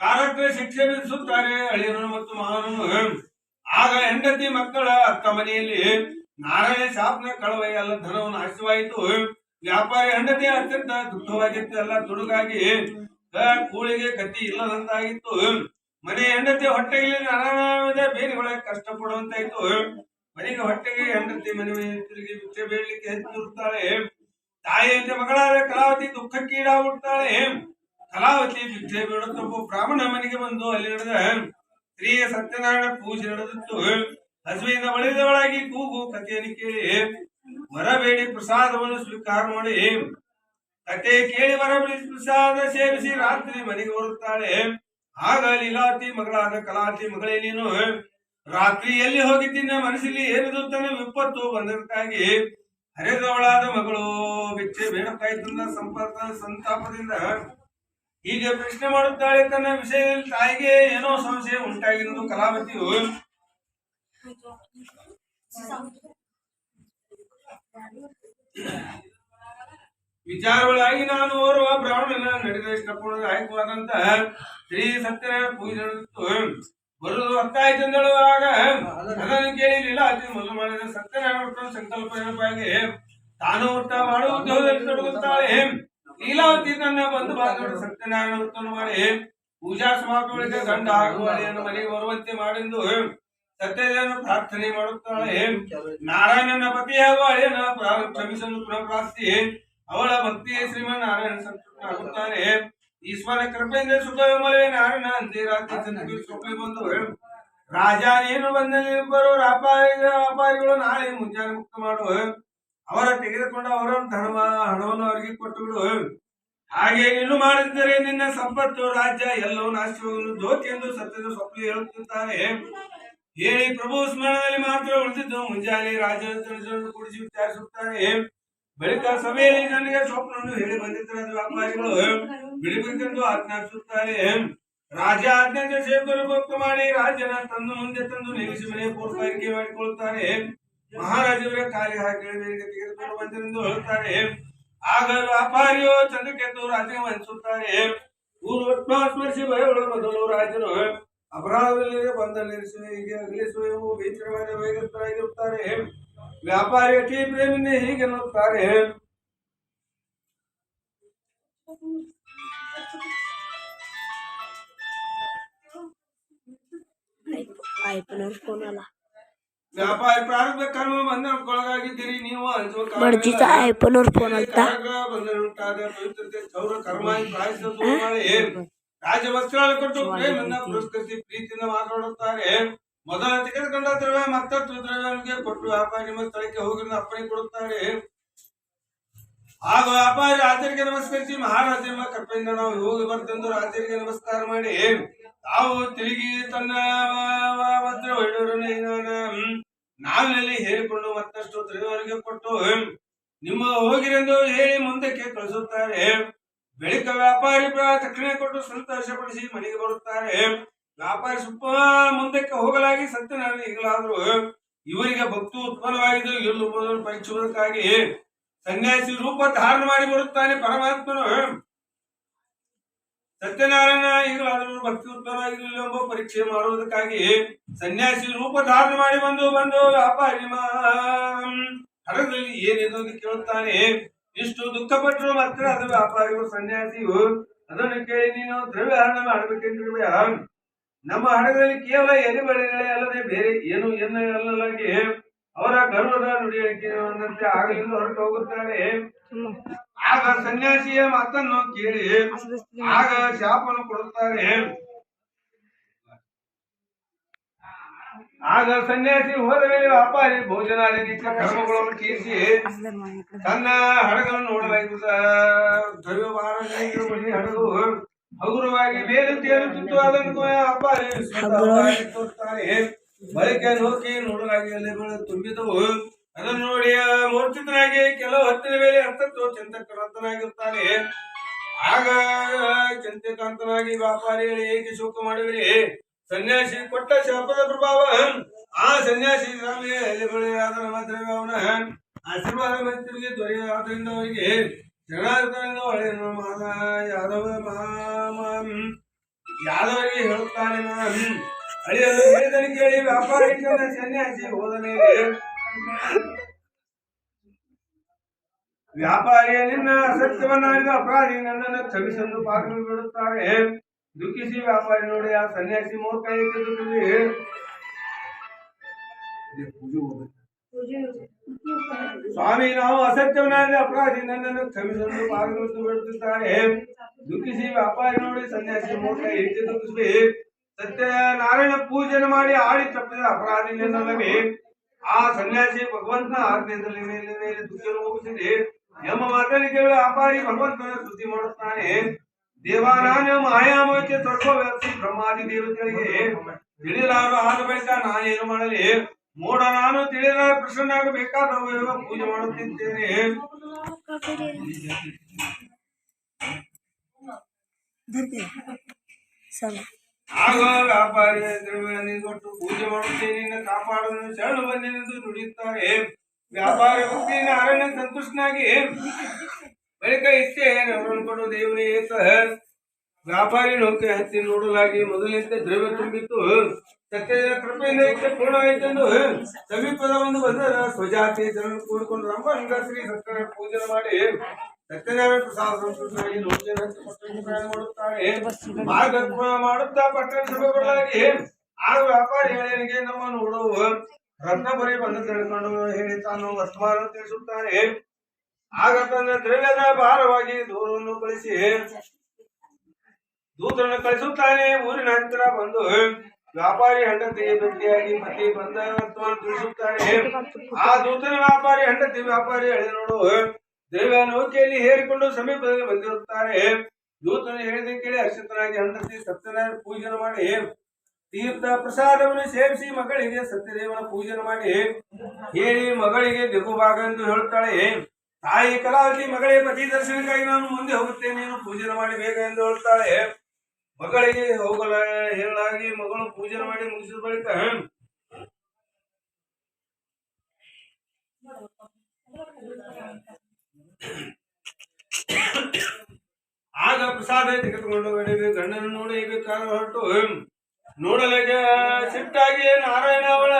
ಕಾರಾಗೃಹ ಶಿಕ್ಷೆ ವಿಧಿಸುತ್ತಾರೆ ಅಳಿಯನು ಮತ್ತು ಮಾವನನು. ಆಗ ಹೆಂಡತಿ ಮಕ್ಕಳ ಅತ್ತ ಮನೆಯಲ್ಲಿ ನಾರಾಯಣ ಶಾಪನ ಕಳವೈ ಎಲ್ಲ ಧನವು ನಾಶವಾಯಿತು. ವ್ಯಾಪಾರಿ ಹೆಂಡತಿ ಅತ್ಯಂತ ದುಃಖವಾಗಿತ್ತು. ಎಲ್ಲ ತುಡುಗಾಗಿ ಕೂಳಿಗೆ ಗತಿ ಇಲ್ಲದಂತಾಗಿತ್ತು. ಮನೆ ಹೆಂಡತಿ ಹೊಟ್ಟೆಗೆ ನಾನಾವಿಧ ಬೇನೆಗಳ ಕಷ್ಟ ಪಡುವಂತಾಯ್ತು. ಮನೆಗೆ ಹೊಟ್ಟೆಗೆ ಹೆಂಡತಿ ಮನೆ ತಿರುಗಿ ಭಿಕ್ಷೆ ಬೇಡಲಿಕ್ಕೆ ಹೆಚ್ಚಿರುತ್ತಾಳೆ. ತಾಯಿಯಂತೆ ಮಗಳಾದ ಕಲಾವತಿ ದುಃಖಕ್ಕೀಡಾಗುತ್ತಾಳೆ. ಕಲಾವತಿ ಭಿಕ್ಷೆ ಬೇಡುತ್ತಪ್ಪ ಬ್ರಾಹ್ಮಣ ಮನೆಗೆ ಬಂದು ಅಲ್ಲಿ ನಡೆದ ಸ್ತ್ರೀಯ ಸತ್ಯನಾರಾಯಣ ಪೂಜೆ ನಡೆದಿತ್ತು. ಹಸುವಿನ ಬಳಿದವಳಾಗಿ ಕೂಗು ಕಥೆಯನ್ನು ಕೇಳಿ ವರಬೇಡಿ ಪ್ರಸಾದವನ್ನು ಸ್ವೀಕಾರ ಮಾಡಿ ಕಥೆ ಕೇಳಿ ವರಬೇಡಿ ಪ್ರಸಾದ ಸೇವಿಸಿ ರಾತ್ರಿ ಮನೆಗೆ ಬರುತ್ತಾಳೆ. ಆಗ ಲೀಲಾವತಿ ಮಗಳಾದ ಕಲಾವತಿ ಮಗಳೇ ನೀನು ರಾತ್ರಿ ಎಲ್ಲಿ ಹೋಗಿದ್ದಿನ ಮನಸ್ಸಲ್ಲಿ ಏನಿದು ತನ್ನ ವಿಪತ್ತು ಬಂದದಕ್ಕಾಗಿ ಹರಿದವಳಾದ ಮಗಳು ಭಿಕ್ಷೆ ಬೇಡಕ್ಕಾಯ್ತಂದ ಸಂತಾಪದಿಂದ ಹೀಗೆ ಪ್ರಶ್ನೆ ಮಾಡುತ್ತಾಳೆ. ತನ್ನ ವಿಷಯದಲ್ಲಿ ತಾಯಿಗೆ ಏನೋ ಸಂಶಯ ಉಂಟಾಗಿರುವುದು ಕಲಾವತಿಯು ವಿಚಾರಗಳಾಗಿ ನಾನು ಓರ್ವ ಬ್ರಾಹ್ಮಣನ ನಡೆದ ಇಷ್ಟಪಡುವುದು ಆಯ್ಕೆವಾದಂತ ಶ್ರೀ ಸತ್ಯನಾರಾಯಣ ಪೂಜೆ ನಡೆದಿತ್ತು. ಬರುವುದು ಅರ್ಥ ಆಯ್ತೆಂದಳು. ಆಗ ಅದನ್ನು ಕೇಳಿ ಲೀಲಾವತಿ ಮೊದಲು ಮಾಡಿದ ಸತ್ಯನಾರಾಯಣ ಸಂಕಲ್ಪ ನೆನಪಾಗಿ ತಾನು ವೃತ್ತ ಮಾಡುವ ಉದ್ಯೋಗದಲ್ಲಿ ತೊಡಗುತ್ತಾಳೆ. ಲೀಲಾವತಿ ತನ್ನ ಬಂಧು ಬಾಂಧವರು ಸತ್ಯನಾರಾಯಣ ವೃತ್ತವನ್ನು ಮಾಡಿ ಪೂಜಾ ಸಮಾಪ್ತಿ ಬಳಿಕ ಗಂಡ ಹಾಗೂ ಅಳಿಯನ್ನು ಮನೆಗೆ ಬರುವಂತೆ ಮಾಡೆಂದು ಸತ್ಯದೇವನ ಪ್ರಾರ್ಥನೆ ಮಾಡುತ್ತಾಳೆ. ನಾರಾಯಣನ ಪತಿ ಹಾಗೂ ಅಳಿಯನ ಕ್ಷಮಿಸಲು ಪುನಃ ಪ್ರಾರ್ಥಿ ಅವಳ ಭಕ್ತಿಯ ಶ್ರೀಮನ್ ನಾರಾಯಣ ಸಂತೃಪ್ತನಾಗುತ್ತಾನೆ. ಈಶ್ವರ ಕೃಪೆಯಿಂದ ಸುಖಮಲವೇ ನಾರಾಯಣ ಅಂತೆ ರಾತ್ರಿ ಸುಖಲಿ ಬಂದು ರಾಜ ನೀನು ಬಂದಲ್ಲಿಬ್ಬರು ವ್ಯಾಪಾರಿಗಳು ನಾಳೆ ಮುಂಜಾನೆ ಮುಕ್ತ ಮಾಡು. ಅವರ ತೆಗೆದುಕೊಂಡು ಅವರ ಹಣವನ್ನು ಅವರಿಗೆ ಕೊಟ್ಟು ಬಿಡು. ಹಾಗೆ ನೀನು ಮಾಡಿದರೆ ನಿನ್ನ ಸಂಪತ್ತು ರಾಜ್ಯ ಎಲ್ಲವೂ ನಾಶವಾಗುವುದು ಜ್ಯೋತಿ ಎಂದು ಸತ್ಯದ ಸ್ವಪ್ನ ಹೇಳುತ್ತಿದ್ದಾರೆ. ಹೇಳಿ ಪ್ರಭು ಸ್ಮರಣದಲ್ಲಿ ಮಾತ್ರ ಉಳಿದಿದ್ದು. ಮುಂಜಾನೆ ರಾಜನ ಕೂಡಿಸಿ ವಿಚಾರಿಸುತ್ತಾರೆ. ಬಳಿಕ ಸಭೆಯಲ್ಲಿ ನನಗೆ ಸ್ವಪ್ನವನ್ನು ಹೇಳಿ ಬಂದಿದ್ದ ವ್ಯಾಪಾರಿಗಳು ಬಿಡಬೇಕೆಂದು ಆಜ್ಞಾಪಿಸುತ್ತಾರೆ. ರಾಜ ಆಜ್ಞಾಂತ ಸೇವಕರು ಭಕ್ತ ಮಾಡಿ ರಾಜನ ತಂದು ಮುಂದೆ ತಂದು ನಿಲ್ಲಿಸಿ ಮನೆಯ ಪೂರ್ವಕಾರಿಕೆ ಮಾಡಿಕೊಳ್ಳುತ್ತಾರೆ. ಮಹಾರಾಜವರೇ ಕಾಲಿ ಹಾಕಿ ತೆಗೆದುಕೊಂಡು ಬಂದರೆಂದು ಹೇಳುತ್ತಾರೆ. ಆಗ ವ್ಯಾಪಾರಿಯು ಚಂದ್ರಕೇತು ರಾಜನ ವಂದಿಸುತ್ತಾರೆ. ಸ್ಮರಿಸಿ ಭಯಗಳು ಮೊದಲು ರಾಜರು ಅಪರಾಧದಲ್ಲಿ ಬಂದಲ್ಲಿರಿಸುವ ಹೀಗೆ ಅಗಲಿಸುವ ಬೇಚರವಾದ ಭಯಗ್ರಸ್ತರಾಗಿರುತ್ತಾರೆ. ವ್ಯಾಪಾರಿ ಅತಿ ಪ್ರೇಮಿಯಿಂದ ಹೀಗೆ ಅನ್ನುತ್ತಾರೆ. ವ್ಯಾಪಾರಿ ಪ್ರಾರಂಭ ಕರ್ಮ ಬಂಧನಕ್ಕೊಳಗಾಗಿದ್ದೀರಿ. ನೀವು ಬಂಧನವುಂಟಾದ ಪವಿತ್ರತೆ ಚೌರ ಕರ್ಮಾಗಿ ಪ್ರಾಯಶ್ಚಿತ್ತ ಮಾಡಿ ರಾಜವಸ್ತ್ರಾలు ಕೊಟ್ಟು ಪ್ರೇಮದಿಂದ ಪುರಸ್ಕರಿಸಿ ಪ್ರೀತಿಯಿಂದ ಮಾತನಾಡುತ್ತಾರೆ. ಮೊದಲ ತೆಗೆದುಕೊಂಡ ದ್ರವ್ಯ ಮತ್ತಷ್ಟು ದ್ರವ್ಯಕ್ಕೆ ಕೊಟ್ಟು ವ್ಯಾಪಾರಿ ನಿಮ್ಮ ಸ್ಥಳಕ್ಕೆ ಹೋಗಿ ಅಪ್ಪಣೆ ಕೊಡುತ್ತಾರೆ. ಆಗ ವ್ಯಾಪಾರಿ ರಾಜರಿಗೆ ನಮಸ್ಕರಿಸಿ ಮಹಾರಾಜ ಎಂಬ ಕೃಪೆಯಿಂದ ನಾವು ಹೋಗಿ ಬರ್ತಂದು ರಾಜರಿಗೆ ನಮಸ್ಕಾರ ಮಾಡಿ ತಾವು ತಿರುಗಿ ತನ್ನ ವಜ್ರ ವೈಡೂರನ್ನು ನಾವಿನಲ್ಲಿ ಹೇಳಿಕೊಂಡು ಮತ್ತಷ್ಟು ದ್ರವ್ಯವರಿಗೆ ಕೊಟ್ಟು ನಿಮ್ಮ ಹೋಗಿರೆಂದು ಹೇಳಿ ಮುಂದಕ್ಕೆ ಕಳಿಸುತ್ತಾರೆ. ಬಳಿಕ ವ್ಯಾಪಾರಿ ತಕ್ಷಣ ಕೊಟ್ಟು ಸಂತೋಷಪಡಿಸಿ ಮನೆಗೆ ಬರುತ್ತಾರೆ. ವ್ಯಾಪಾರಿ ಸ್ವಲ್ಪ ಮುಂದಕ್ಕೆ ಹೋಗಲಾಗಿ ಸತ್ಯನಾರಾಯಣ ಈಗಲಾದ್ರು ಇವರಿಗೆ ಭಕ್ತಿ ಉತ್ಪನ್ನವಾಗಿದ್ದು ಎಲ್ಲುವುದನ್ನು ಪರೀಕ್ಷಿಸುವುದಕ್ಕಾಗಿ ಸನ್ಯಾಸಿ ರೂಪ ಧಾರಣ ಮಾಡಿ ಬರುತ್ತಾನೆ. ಪರಮಾತ್ಮನು ಸತ್ಯನಾರಾಯಣ ಈಗಲಾದರೂ ಭಕ್ತಿ ಉತ್ಪನ್ನವಾಗಿರಲಿಲ್ಲ ಎಂಬ ಪರೀಕ್ಷೆ ಮಾಡುವುದಕ್ಕಾಗಿ ಸನ್ಯಾಸಿ ರೂಪ ಧಾರಣ ಮಾಡಿ ಬಂದು ವ್ಯಾಪಾರಿ ಹಡಗದಲ್ಲಿ ಏನಿದೆ ಎಂದು ಕೇಳುತ್ತಾನೆ. ಇಷ್ಟು ದುಃಖಪಟ್ಟರು ಮಾತ್ರ ಅದು ವ್ಯಾಪಾರಿಗಳು ಸನ್ಯಾಸಿಯು ಅದನ್ನು ಕೇಳಿ ನೀನು ದ್ರವ್ಯ ಹರಣ ಮಾಡಬೇಕೆಂದಿರುವೆ. ನಮ್ಮ ಹಡಗದಲ್ಲಿ ಕೇವಲ ಎಲೆಬಳೆಗಳೇ ಅಲ್ಲದೆ ಬೇರೆ ಏನು ಅಲ್ಲಲಾಗಿ ಅವರ ಗರ್ವದ ನುಡಿಯಂತೆ ಆಗಲೆಂದು ಹೊರಟು ಹೋಗುತ್ತಾರೆ. ಆಗ ಸನ್ಯಾಸಿಯ ಮಾತನ್ನು ಕೇಳಿ ಆಗ ಶಾಪವನ್ನು ಕೊಡುತ್ತಾರೆ. ಆಗ ಸನ್ಯಾಸಿ ಹೋದ ಮೇಲೆ ವ್ಯಾಪಾರಿ ಭೋಜನಾದಿ ನಿತ್ಯ ಕರ್ಮಗಳನ್ನು ತೀರಿಸಿ ತನ್ನ ಹಡಗನ್ನು ನೋಡಲಾಗಿ ಹಡಗು ಹಗುರವಾಗಿ ಮೇಲೆ ತೇಲುತ್ತಿತ್ತು. ಅದನ್ನು ವ್ಯಾಪಾರಿ ತೋರುತ್ತಾರೆ. ಬಳಿಕ ನೌಕಿ ನೋಡಲಾಗಿ ಎಲೆಗಳು ತುಂಬಿದವು. ಅದನ್ನು ನೋಡಿ ಮೂರ್ಛಿತನಾಗಿ ಕೆಲವು ಹೊತ್ತಿನ ಮೇಲೆ ಹತ್ತತ್ತು ಚಿಂತಕರಂತನಾಗಿರುತ್ತಾನೆ. ಆಗ ಚಿಂತಕಾಂತನಾಗಿ ವ್ಯಾಪಾರಿ ಏಕೆ ಶೋಕ ಮಾಡುವಿರಿ? ಸನ್ಯಾಸಿ ಕೊಟ್ಟ ಶಾಪದ ಪ್ರಭಾವ ಆ ಸನ್ಯಾಸಿ ಅವನ ಆಶೀರ್ವಾದ ಮಂತ್ರಿಗೆ ದೊರೆಯಾದ್ರಿಂದ ಅವರಿಗೆ ಶರಣಾರ್ಥದಿಂದ ಯಾದವರಿಗೆ ಹೇಳುತ್ತಾನೆ. ಅಳಿಯಲು ಹೇಳಿದನು ಕೇಳಿ ವ್ಯಾಪಾರಿ ಸನ್ಯಾಸಿ ಹೋದ ಮೇಲೆ ವ್ಯಾಪಾರಿಯ ನಿನ್ನ ಅಸತ್ಯವನ್ನಾಡಿದ ಅಪರಾಧಿ ನನ್ನನ್ನು ಕ್ಷಮಿಸಲು ಪಾತ್ರರು ಬಿಡುತ್ತಾರೆ. ದುಃಖಿಸಿ ವ್ಯಾಪಾರಿ ನೋಡಿ ಆ ಸನ್ಯಾಸಿ ಮೂರ್ಖ ಸ್ವಾಮಿ ನಾವು ಅಸತ್ಯವನ್ನಾಡಿದ ಅಪರಾಧಿ ನನ್ನನ್ನು ಕ್ಷಮಿಸಲು ಪಾತ್ರರು ಬಿಡುತ್ತಿದ್ದಾರೆ. ದುಃಖಿಸಿ ವ್ಯಾಪಾರಿ ನೋಡಿ ಸನ್ಯಾಸಿ ಮೂರ್ಖ ಏಕೆ ದುಃಖಿಸಿ ಸತ್ಯನಾರಾಯಣ ಪೂಜೆಯನ್ನು ಮಾಡಿ ಆಡಿ ತಪ್ಪಿದ ಅಪರಾಧಿ ನನ್ನಲ್ಲವೇ ಆ ಸನ್ಯಾಸಿ ಭಗವಂತನ ಆಜ್ಞೆಯಲ್ಲಿ ಮೇಲೆ ದುಃಖವನ್ನು ಮುಗಿಸಿದೆ ಎಂಬ ಮಾತನ್ನು ಕೇಳಿ ವ್ಯಾಪಾರಿ ಭಗವಂತನ ಸ್ತುತಿ ಮಾಡುತ್ತಾನೆ. ದೇವಾನಾನ ಮಾಯಾಮೋಚೆ ಸರ್ವ ವ್ಯಾಪ್ತಿ ಬ್ರಹ್ಮಾದಿ ದೇವತೆಗಳಿಗೆ ತಿಳಿಲಾರು ಆದ ಬಳಿಕ ನಾನೇನು ಮಾಡಲಿ? ಮೋಡ ನಾನು ತಿಳಿದ ಪ್ರಸನ್ನಾಗಬೇಕಾದ ಪೂಜೆ ಮಾಡುತ್ತಿದ್ದೇನೆ. ಆಗ ವ್ಯಾಪಾರಿ ದ್ರವ್ಯ ಕೊಟ್ಟು ಪೂಜೆ ಮಾಡುತ್ತೇನೆ ಕಾಪಾಡಲು ಶರಣ ಬಂದೆನೆಂದು ನುಡಿಯುತ್ತಾರೆ. ವ್ಯಾಪಾರಿ ಭಕ್ತಿಯಿಂದ ಅರಣ್ಯ ಸಂತುಷ್ಟನಾಗಿ ಬಳಿಕ ಇಷ್ಟೇ ಅವರನ್ನು ಕೊಡು ದೇವರೇ ವ್ಯಾಪಾರಿ ನೌಕೆ ಹತ್ತಿ ನೋಡಲಾಗಿ ಮೊದಲಿನಿಂದ ದ್ರವ್ಯ ತುಂಬಿತ್ತು. ಸತ್ಯದ ಕೃಪೆಯಿಂದ ಇಷ್ಟ ಪೂರ್ಣವಾಯಿತೆಂದು ಸಮೀಪದ ಒಂದು ಬಂದ ಸ್ವಜಾತಿ ಜನರು ಕೂಡಿಕೊಂಡು ರಂಭ ಶ್ರೀ ಸತ್ಯನಾರಾಯಣ ಪೂಜೆ ಮಾಡಿ ಸತ್ಯನಾರಾಯಣ ಪ್ರಸಾದ ಸಂಸ್ಕೃತವಾಗಿ ನೌಕೆ ಮಾಡುತ್ತಾರೆ. ಮಾರ್ಗ ಮಾಡುತ್ತಾ ಪಟ್ಟಣ ಸಭೆಗಳಾಗಿ ಆಗ ವ್ಯಾಪಾರಿ ಹೇಳಿಗೆ ನಮ್ಮ ನೋಡುವ ರತ್ನಪುರಿ ಬಂದು ತಿಳಿದುಕೊಂಡು ಹೇಳಿ ತಾನು ವರ್ತಮಾನ ತಿಳಿಸುತ್ತಾನೆ. ಆಗ ತನ್ನ ದ್ರವ್ಯದ ಭಾರವಾಗಿ ದೂರವನ್ನು ದೂತರನ್ನು ಕಳಿಸುತ್ತಾನೆ. ಊರಿನ ಹತ್ತಿರ ಬಂದು ವ್ಯಾಪಾರಿ ಹೆಂಡತಿಗೆ ಭೇಟಿಯಾಗಿ ಪತಿ ಬಂದ ವರ್ತಮಾನ ತಿಳಿಸುತ್ತಾನೆ. ಆ ದೂತನ ವ್ಯಾಪಾರಿ ಹೆಂಡತಿ ವ್ಯಾಪಾರಿ ಎಳೆ ನೋಡು ದ್ರವ್ಯ ನೌಕೆಯಲ್ಲಿ ಹೇರಿಕೊಂಡು ಸಮೀಪದಲ್ಲಿ ಬಂದಿರುತ್ತಾರೆ. ದೂತನು ಹೇಳಿದ ಕೇಳಿ ಹರ್ಷಿತನಾಗಿ ಹೆಂಡತಿ ಸತ್ಯನಾರಾಯಣ ಪೂಜೆ ಮಾಡಿ ತೀರ್ಥ ಪ್ರಸಾದವನ್ನು ಸೇವಿಸಿ ಮಗಳಿಗೆ ಸತ್ಯದೇವನ ಪೂಜೆ ಮಾಡಿ ಹೇಳಿ ಮಗಳಿಗೆ ದಿಗುಭಾಗ ಎಂದು ಹೇಳುತ್ತಾಳೆ. ತಾಯಿ ಕಲಾವತಿ ಮಗಳೇ ಪತಿ ದರ್ಶನಕ್ಕಾಗಿ ನಾನು ಮುಂದೆ ಹೋಗುತ್ತೇನೆ, ನೀನು ಪೂಜೆ ಮಾಡಿ ಬೇಗ ಎಂದು ಹೇಳುತ್ತಾಳೆ. ಮಗಳಿಗೆ ಹೋಗಲ ಹೇಳಲಾಗಿ ಮಗಳು ಪೂಜೆ ಮಾಡಿ ಮುಗಿಸಿದ ಬಳಿಕ ಆಗ ಪ್ರಸಾದ ತೆಗೆದುಕೊಂಡು ಗಂಡನ ನೋಡಬೇಕಾದ ಹೊರಟು ನೋಡಲಿಕ್ಕೆ ಸಿಟ್ಟಾಗಿ ನಾರಾಯಣ ಅವಳ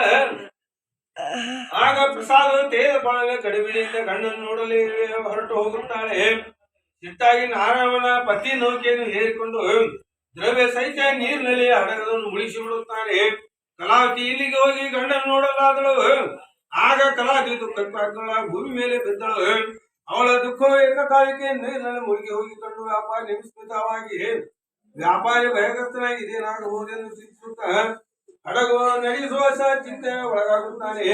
ಆಗ ಪ್ರಸಾದ ತೆಗೆದುಕೊಳ್ಳಲು ಕಡಿಬಿಡಿಯಿಂದ ಗಂಡನ್ನು ನೋಡಲಿ ಹೊರಟು ಹೋಗುತ್ತಾಳೆ. ಸಿಟ್ಟಾಗಿ ನಾರಾಯಣನ ಪತಿ ನೌಕೆಯನ್ನು ಏರಿಕೊಂಡು ದ್ರವ್ಯ ಸಹಿತ ನೀರಿನಲ್ಲಿ ಹಡಗವನ್ನು ಮುಳಿಸಿ ಬಿಡುತ್ತಾನೆ. ಕಲಾವತಿ ಇಲ್ಲಿಗೆ ಹೋಗಿ ಗಂಡನ್ನು ನೋಡಲಾದಳು. ಆಗ ಕಲಾವತಿ ದುಃಖಕ್ಕಾಗಳ ಭೂಮಿ ಮೇಲೆ ಬಿದ್ದಳು. ಅವಳ ದುಃಖ ಏಕಕಾಲಕ್ಕೆ ನೀರಿನಲ್ಲಿ ಮುಳುಗಿ ಹೋಗಿಕೊಂಡು ವ್ಯಾಪಾರಿ ನಿಮಿಸ್ಮಿತವಾಗಿ ವ್ಯಾಪಾರಿ ಭಯಗ್ರಸ್ತನಾಗಿ ಇದೇನಾಗಬಹುದೆಂದು ಚಿಂತಿಸುತ್ತಾ ಹಡಗು ನಡೆಸುವ ಚಿಂತೆ ಒಳಗಾಗುತ್ತಾನೆ.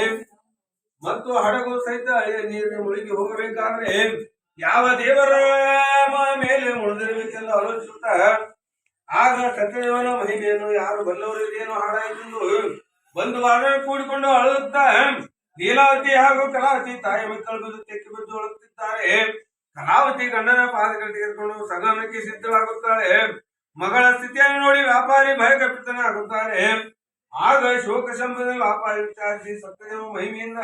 ಮತ್ತು ಹಡಗು ಸಹಿತ ಹಳೆಯ ನೀರಿನ ಮುಳುಗಿ ಹೋಗಬೇಕಾದ್ರೆ ಯಾವ ದೇವರ ಮೇಲೆ ಮುಳಿದಿರಬೇಕೆಂದು ಆಲೋಚಿಸುತ್ತಾ ಆಗ ಸತ್ಯದೇವನ ಮಹಿಮೆಯನ್ನು ಯಾರು ಬಲ್ಲವರು ಇದೇನು ಹಾಡಾಯಿತೆಂದು ಬಂದು ವಾರ ಕೂಡಿಕೊಂಡು ಅಳುತ್ತಾ ಲೀಲಾವತಿ ಹಾಗೂ ಕಲಾವತಿ ತಾಯಿ ಮಕ್ಕಳು ಬಂದು ತೆಕ್ಕಿ ಬಿದ್ದು ಅಳುತ್ತಿದ್ದಾರೆ. ಕಲಾವತಿ ಗಂಡನ ಪಾದಗಳು ತೆಗೆದುಕೊಂಡು ಸಂಗಮಕ್ಕೆ ಸಿದ್ಧವಾಗುತ್ತಾಳೆ. ಮಗಳ ಸ್ಥಿತಿಯನ್ನು ನೋಡಿ ವ್ಯಾಪಾರಿ ಭಯಕಪಿತನಾಗುತ್ತಾರೆ. ಆಗ ಶೋಕ ಸಂಬಂಧ ವ್ಯಾಪಾರಿ ವಿಚಾರಿಸಿ ಸತ್ಯದೇವ ಮಹಿಮೆಯಿಂದ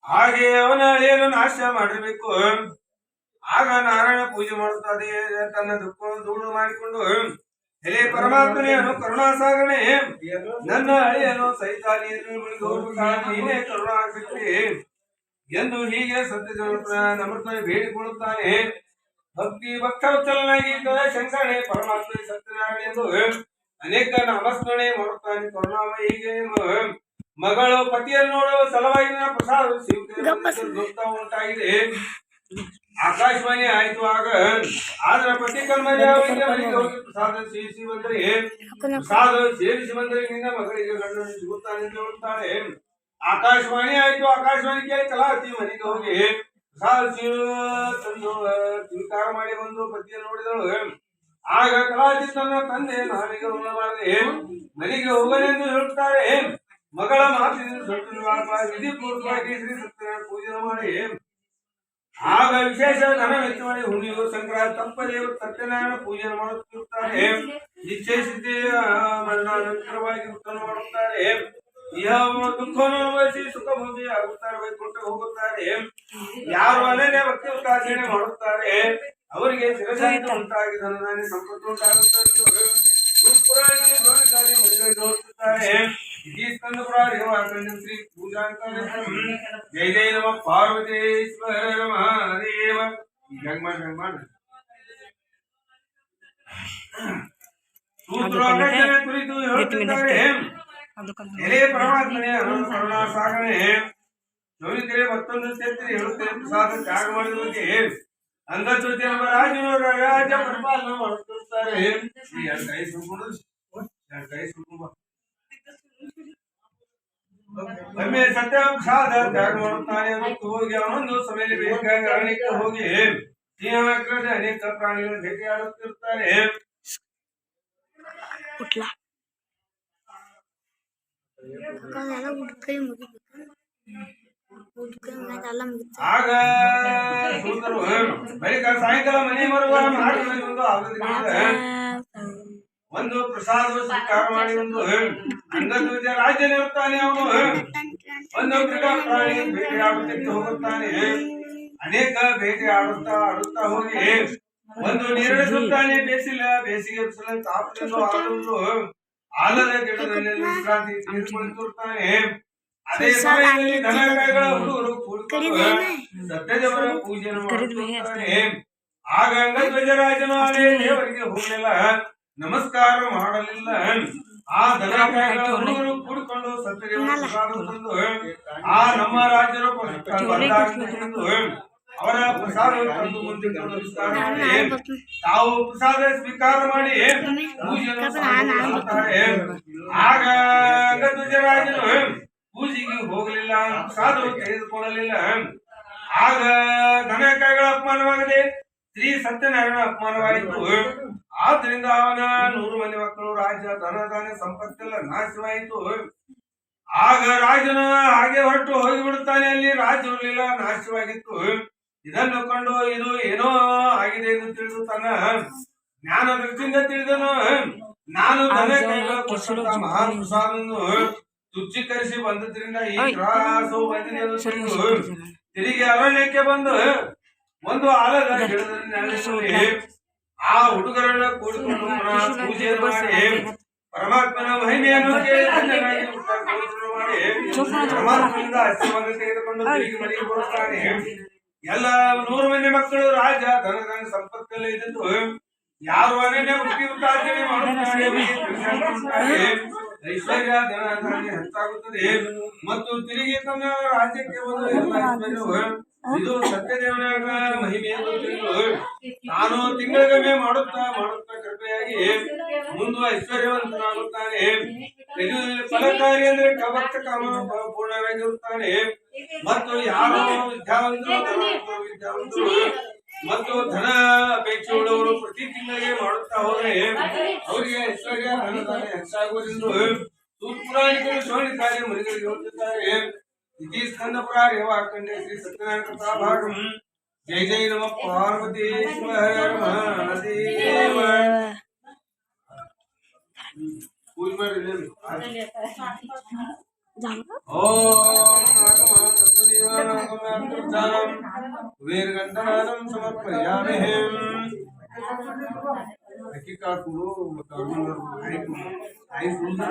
ಹಾಗೆ ಅವನ ಅಳಿಯನ್ನು ನಾಶ ಮಾಡಬೇಕು. ಆಗ ನಾರಾಯಣ ಪೂಜೆ ಮಾಡುತ್ತದೆ. ತನ್ನ ದುಃಖವನ್ನು ದೂರ ಮಾಡಿಕೊಂಡು ಎಲೆ ಪರಮಾತ್ಮನೇ ಕರುಣಾಸಾಗರನೇ, ನನ್ನ ಅಳಿಯನ್ನು ಸಹಿತ ನೀನೇ ಕರುಣಾಸಕ್ತಿ ಎಂದು ಹೀಗೆ ಸತ್ಯದೇವ ನಮೃತ ಬೇಡಿಕೊಳ್ಳುತ್ತಾನೆ. ಭಕ್ತಿ ಭಕ್ತವತ್ಸಲನಾಗಿ ಶಂಕರನೇ ಪರಮಾತ್ಮ ಸತ್ಯನಾರಾಯಣ ಎಂದು ಅನೇಕ ನಾಮಸ್ಮರಣೆ ಮಾಡುತ್ತಾನೆ. ಕರುಣಾಮಯ ಹೀಗೆ ಮಗಳು ಪತಿಯನ್ನು ನೋಡುವ ಸಲುವಾಗಿ ಪ್ರಸಾದ ದುಃಖ ಉಂಟಾಗಿದೆ. ಆಕಾಶವಾಣಿ ಆಯ್ತು. ಆಗ ಆದ್ರ ಪತಿ ಕಲ್ಮರಿ ಪ್ರಸಾದ ಸೇರಿಸಿ ಬಂದರೆ ಪ್ರಸಾದ ಸೇರಿಸಿ ಬಂದರೆ ನಿನ್ನ ಮಗಳಿಗೆ ಗಂಡನ್ನು ಸಿಗುತ್ತಾನೆ ಎಂದು ಹೇಳುತ್ತಾಳೆ. ಆಕಾಶವಾಣಿ ಆಯ್ತು. ಆಕಾಶವಾಣಿ ಕೇಳಿ ಕಲಾವತಿ ಮನೆಗೆ ಹೋಗಿ ಪ್ರಸಾದ ತಂದು ಸ್ವೀಕಾರ ಮಾಡಿ ಬಂದು ಪತಿಯನ್ನು ನೋಡಿದಳು. ಆಗ ಕಲಾವತಿ ತನ್ನ ತಂದೆ ನಾವಿಗೆ ಹೋಗಬಾರದೆ ಮನೆಗೆ ಹೋಗಲೆಂದು ಹೇಳುತ್ತಾರೆ. ಮಗಳ ಮಾತಿನಿಂದ ವಿಧಿಪೂರ್ವಕವಾಗಿ ಶ್ರೀ ಸತ್ಯನಾರಾಯಣ ಪೂಜೆ ಮಾಡಿ ಆಗ ವಿಶೇಷ ಧನ ವೆಚ್ಚ ಮಾಡಿ ಹುಣ್ಣಿಗೂ ಸಂಗ್ರಹ ತಪ್ಪದೇ ಸತ್ಯನಾರಾಯಣ ಪೂಜೆ ಮಾಡುತ್ತಿರುತ್ತಾರೆ. ನಿಶ್ಚಯ ಸಿದ್ಧಿ ಮರಣಾನಂತರವಾಗಿ ಉತ್ತಮ ಮಾಡುತ್ತಾರೆ. ಯಾವ ದುಃಖವನ್ನು ಅನುಭವಿಸಿ ಸುಖ ಭೋಗಿ ಆಗುತ್ತಾರೆ, ವೈಕುಂಠ ಹೋಗುತ್ತಾರೆ. ಯಾರು ಅನನ್ಯ ಭಕ್ತಿ ಉತ್ತಾಚರಣೆ ಮಾಡುತ್ತಾರೆ ಅವರಿಗೆ ಶಿರಶಾಂತಿ ಉಂಟಾಗಿ ಧನಧಾನ್ಯ ಸಂಪತ್ತು ಉಂಟಾಗುತ್ತದೆ. ಶ್ರೀ ಸ್ಕಂದ ಪುರಾಣ ಶ್ರೀ ಪೂಜಾ ಜಯ ಜಯ ನಮ ಪಾರ್ವತೇಶ್ವರ ಮಹಾದೇವ. ಸೂತ್ರಾಲೋಚನೆ ಕುರಿತು ಹೇಳುತ್ತಿದ್ದಾರೆ. ಎಲೆ ಪರಮಾತ್ಮನೇ ಕರುಣಾಸಾಗರನೇ, ಚೌರಿಕೆರೆ ಮತ್ತೊಂದು ಸೇರ್ತಿ ಹೇಳುತ್ತೇನೆ. ಪ್ರಸಾದ ತ್ಯಾಗ ಮಾಡಿದವರಿಗೆ ಅಂಗಚುತಿ ಎಂಬ ರಾಜನು ರಾಜ್ಯ ಪರಿಪಾಲನೆ ಮಾಡುತ್ತಿರುತ್ತಾರೆ. ಒಮ್ಮೆ ಸತ್ಯ ಪ್ರಸಾದ ತ್ಯಾಗ ಮಾಡುತ್ತಾನೆ. ಅದಕ್ಕೆ ಹೋಗಿ ಅವನೊಂದು ಸಭೆಯಲ್ಲಿ ಬೇಕಾಗಿ ಅರಣ್ಯಕ್ಕೆ ಹೋಗಿ ಸಿಂಹಕ್ರದ ಅನೇಕ ಪ್ರಾಣಿಗಳು ಭೇಟಿಯಾಡುತ್ತಿರುತ್ತಾರೆ. ಆಗ ಸೂತರು ಬಳಿಕ ಸಾಯಂಕಾಲ ಮನೆ ಬರುವ ಮಾರ್ಗದಲ್ಲಿ ಒಂದು ಒಂದು ಪ್ರಸಾದ ಸ್ವೀಕಾರ ಮಾಡಿ ಒಂದು ಅಂಗದ ರಾಜ್ಯನಿರುತ್ತಾನೆ. ಅವನು ಒಂದು ಕ್ರೀಡಾ ಪ್ರಾಣಿ ಭೇಟಿಯಾಡುತ್ತಿದ್ದು ಹೋಗುತ್ತಾನೆ. ಅನೇಕ ಭೇಟಿ ಆಡುತ್ತಾ ಹೋಗಿ ಒಂದು ನೀರಿಸುತ್ತಾನೆ. ಬೇಸಿಗೆ ಬಿಸಿಲ ತಾಪದಿಂದ ಆಡುವುದು ಆಲದ ಗಿಡದಲ್ಲಿ ವಿಶ್ರಾಂತಿ ತೆಗೆದುಕೊಳ್ಳುತ್ತಿರುತ್ತಾನೆ. ಅದೇ ಸಮಯದಲ್ಲಿ ದನಗಳ ಹುಡುಗರು ಕೂಡಿಕೊಂಡು ಸತ್ಯದೇವರ ಪೂಜೆಯನ್ನು ಮಾಡುತ್ತಾರೆ. ಆಗ ಅಂಗಧ್ವಜರಾಜನು ಅದೇ ದೇವರಿಗೆ ಹೋಗಲಿಲ್ಲ, ನಮಸ್ಕಾರ ಮಾಡಲಿಲ್ಲ. ಆ ದನಗಳ ಹುಡುಗರು ಕೂಡಿಕೊಂಡು ಸತ್ಯದೇವರ ಪ್ರಸಾದ ತಂದು ಆ ನಮ್ಮ ರಾಜರು ಅವರ ಪ್ರಸಾದ ತಂದು ಮುಂದೆ ತಾವು ಪ್ರಸಾದ ಸ್ವೀಕಾರ ಮಾಡಿ ಪೂಜೆಯನ್ನು ಮಾಡುತ್ತಾರೆ. ಆಗ ಅಂಗಧ್ವಜರಾಜನು ಪೂಜೆಗೆ ಹೋಗಲಿಲ್ಲ, ಪ್ರಸಾದ ತೆಗೆದುಕೊಳ್ಳಲಿಲ್ಲ. ಆಗ ದನಕೈಗಳ ಅಪಮಾನವಾಗದೆ ಶ್ರೀ ಸತ್ಯನಾರಾಯಣ ಅಪಮಾನವಾಯಿತು. ಆದ್ರಿಂದ ಅವನ 100 ಮಂದಿ ಮಕ್ಕಳು, ರಾಜ್ಯ, ಧನ ಸಂಪತ್ತೆಲ್ಲ ನಾಶವಾಯಿತು. ಆಗ ರಾಜನು ಹಾಗೆ ಹೊರಟು ಹೋಗಿಬಿಡುತ್ತಾನೆ. ಅಲ್ಲಿ ರಾಜ್ಯವಿರಲಿಲ್ಲ, ನಾಶವಾಗಿತ್ತು. ಇದನ್ನು ಕಂಡು ಇದು ಏನೋ ಆಗಿದೆ ಎಂದು ತಿಳಿದು ತನ್ನ ಜ್ಞಾನ ದೃಷ್ಟಿಯಿಂದ ತಿಳಿದನು. ನಾನು ದನಕೈಗಳ ಕೊಟ್ಟಂತ ಮಹಾನ್ ಪ್ರಸಾದವನ್ನು ತುಚ್ಛೀಕರಿಸಿ ಬಂದದ್ರಿಂದ ಈ ತ್ರಾಸವು ಬಂದಿದೆ ಎಂದು ತಿಳಿದು ತಿರುಗಿ ಅರಣ್ಯಕ್ಕೆ ಬಂದು ಒಂದು ಆಲದ ಗಿಡದಲ್ಲಿ ನೆಲೆಸಿ ಆ ಹುಡುಗರನ್ನ ಕೂಡಿಕೊಂಡು ಪೂಜೆಯನ್ನು ಮಾಡಿ ಪರಮಾತ್ಮನ ಮಹಿಮೆಯನ್ನು ಕೇಳಿ ಧನ್ಯನಾಗಿ ಉತ್ತರ ಮಾಡಿ ಪರಮಾತ್ಮನಿಂದ ಆಶೀರ್ವಾದ ತೆಗೆದುಕೊಂಡು ತಿರುಗಿ ಮನೆಗೆ ಬರುತ್ತಾನೆ. ಎಲ್ಲ 100 ಮಂದಿ ಮಕ್ಕಳು ರಾಜ ಧನ ಸಂಪತ್ತಲ್ಲಿ ಇದ್ದು ಯಾರು ಅನನ್ಯ ವೃತ್ತಿ ವೃತ್ತಾಚರಣೆ ಮಾಡುತ್ತಾರೆ ಐಶ್ವರ್ಯ ಧನ ಹೆಚ್ಚಾಗುತ್ತದೆ ಮತ್ತು ತಿರುಗಿ ತನ್ನ ರಾಜ್ಯಕ್ಕೆ ಬಂದು ಎಲ್ಲ ಐಶ್ವರ್ಯವು ಇದು ಸತ್ಯದೇವನ ಮಹಿಮೆಯನ್ನು ತಿಳಿದು ತಾನು ತಿಂಗಳಿಗೊಮ್ಮೆ ಮಾಡುತ್ತಾ ಕೃಪೆಯಾಗಿ ಮುಂದೆ ಐಶ್ವರ್ಯವಂತನಾಗುತ್ತಾನೆ. ಇದು ಫಲಕಾರಿ ಅಂದ್ರೆ ಭಕ್ತ ಕಾಮ ಪೂರ್ಣರಾಗಿರುತ್ತಾನೆ ಮತ್ತು ಯಾರು ವಿದ್ಯಾವಂತರು ಮತ್ತು ಧನ ಅಪೇಕ್ಷೆ ಉಳ್ಳವರು ಪ್ರತಿ ತಿಂಗಳಿಗೆ ಮಾಡುತ್ತಾ ಹೋದರೆ ಅವರಿಗೆ ಐಶ್ವರ್ಯ ಧನದಾನ ಹೆಚ್ಚಾಗುವುದೆಂದು ಸೂತ್ಪುರಾಣಿಕರು ಶೋಣಿಕಾರಿ ಮನೆಗಳಿಗೆ ಹೋಗುತ್ತಾರೆ. इति स्कंद पुराण वाकंडे श्री सत्यनारायण कथा भागम जय जय नमः पार्वती हर महादेव पूज में ले ओम नागमानंददेवानागमानंदम वीरगंधनादं समर्पयामि की का कुलो कर्म आई सुनना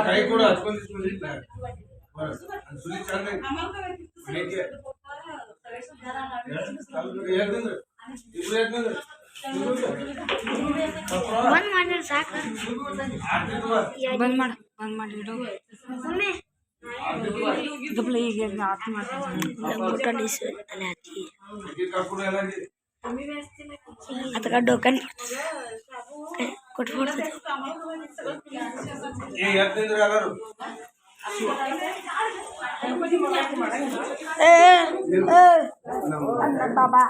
ಕೈ ಕೂಡ ಹಚ್ಕೊಂಡಿಲ್ಲ ಸುಲಿ ಚಂದ ಬಂದ್ ಮಾಡಿ ಇಡು ಗಪ್ಲ ಈಗ ಆಫ್ ಮಾಡ್ತೀನಿ आता डोक्यान कुठे बाबा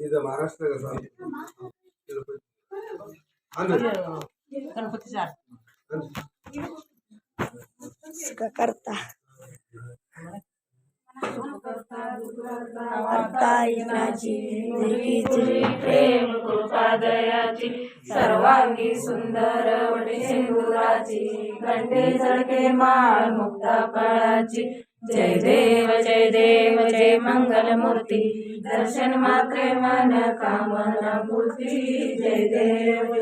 ಇದು ಮಹಾರಾಷ್ಟ್ರ करता प्रेम कृपा दयाची सर्वांगी सुंदर वटी सिंदुराची गंडे झळके माळ मुक्ता फळाची जय देव जय मंगल मूर्ती दर्शन मात्रे मन कामना पूर्ती जय देव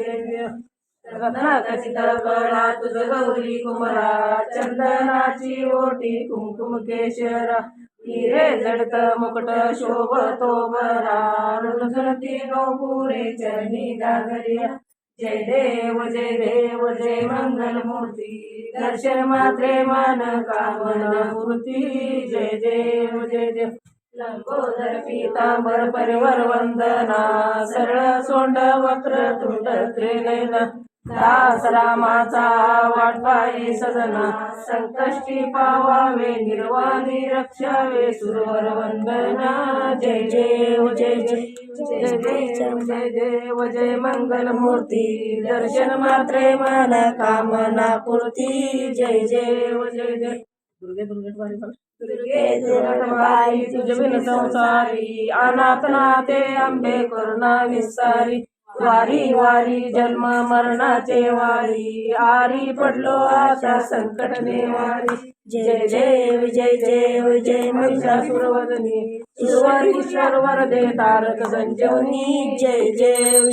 रत्नाची तळपळा तुझ गौरी कुमरा चंदनाची ओटी कुंकुम केशरा हिरे जडत मुकुट शोभतो बरा रुजती गौपुरे चरणी गागरिया जय देव जय मंगल मूर्ती दर्शन मात्रे मन कामना मूर्ती जय देव लंबोदर पीतांबर परिवर वंदना सरळ सोंड वक्र तुंड त्रिनयना दास रामाचा वाटपाई सजना संकष्टी पावावे निर्वाणी रक्षावे सुरवर वंदना जय देव जय मंगल मूर्ती दर्शन मात्रे मन कामना पूर्ती जय देव दुर्गे दुर्गटबाई तुझ बिन संसारी अनाथ नाथे अंबे करुणा विसारी वारी वारी जन्म मरणाचे वारी आरी पडलो आता संकट नेवारी जय देव जय महिषासुरवदनी ईश्वर वरदे तारक संजीवनी जय देव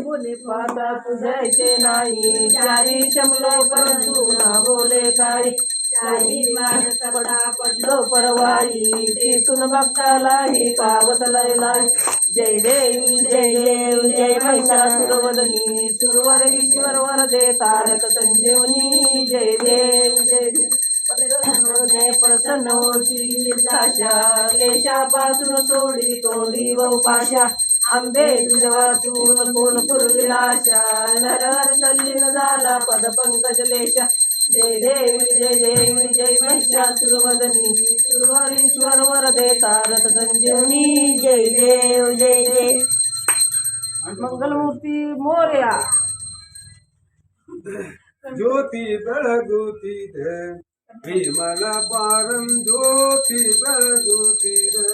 बोले पाता तुझ्याचे नाही चारी शमलो परंतु ना बोले काही चारी मानकडा पडलो परवारी तिथून भक्तालाही पावत लयलाई जय देव जय महिषासुरवदनी सुरवर ईश्वर वरदे तारक संजीवनी जय देव प्रसन्न होती निर्धाशा क्लेशापासून सोडी तोडी व उपाशा आंबे तुझ्या वाचून कोण पुरविलाशा नरहर तल्लीन झाला पद पंकज लेशा जय देव जय महिषासुरवदनी सुरवर ईश्वर वरदे तारक संजीवनी जय देव मंगलमूर्ती मोरया ಜ್ಯೋತಿ ಬೆಳಗುತ್ತಿದೆ ವಿಮಲ ಪಾರಂ ಜ್ಯೋತಿ ಬೆಳಗುತ್ತಿದೆ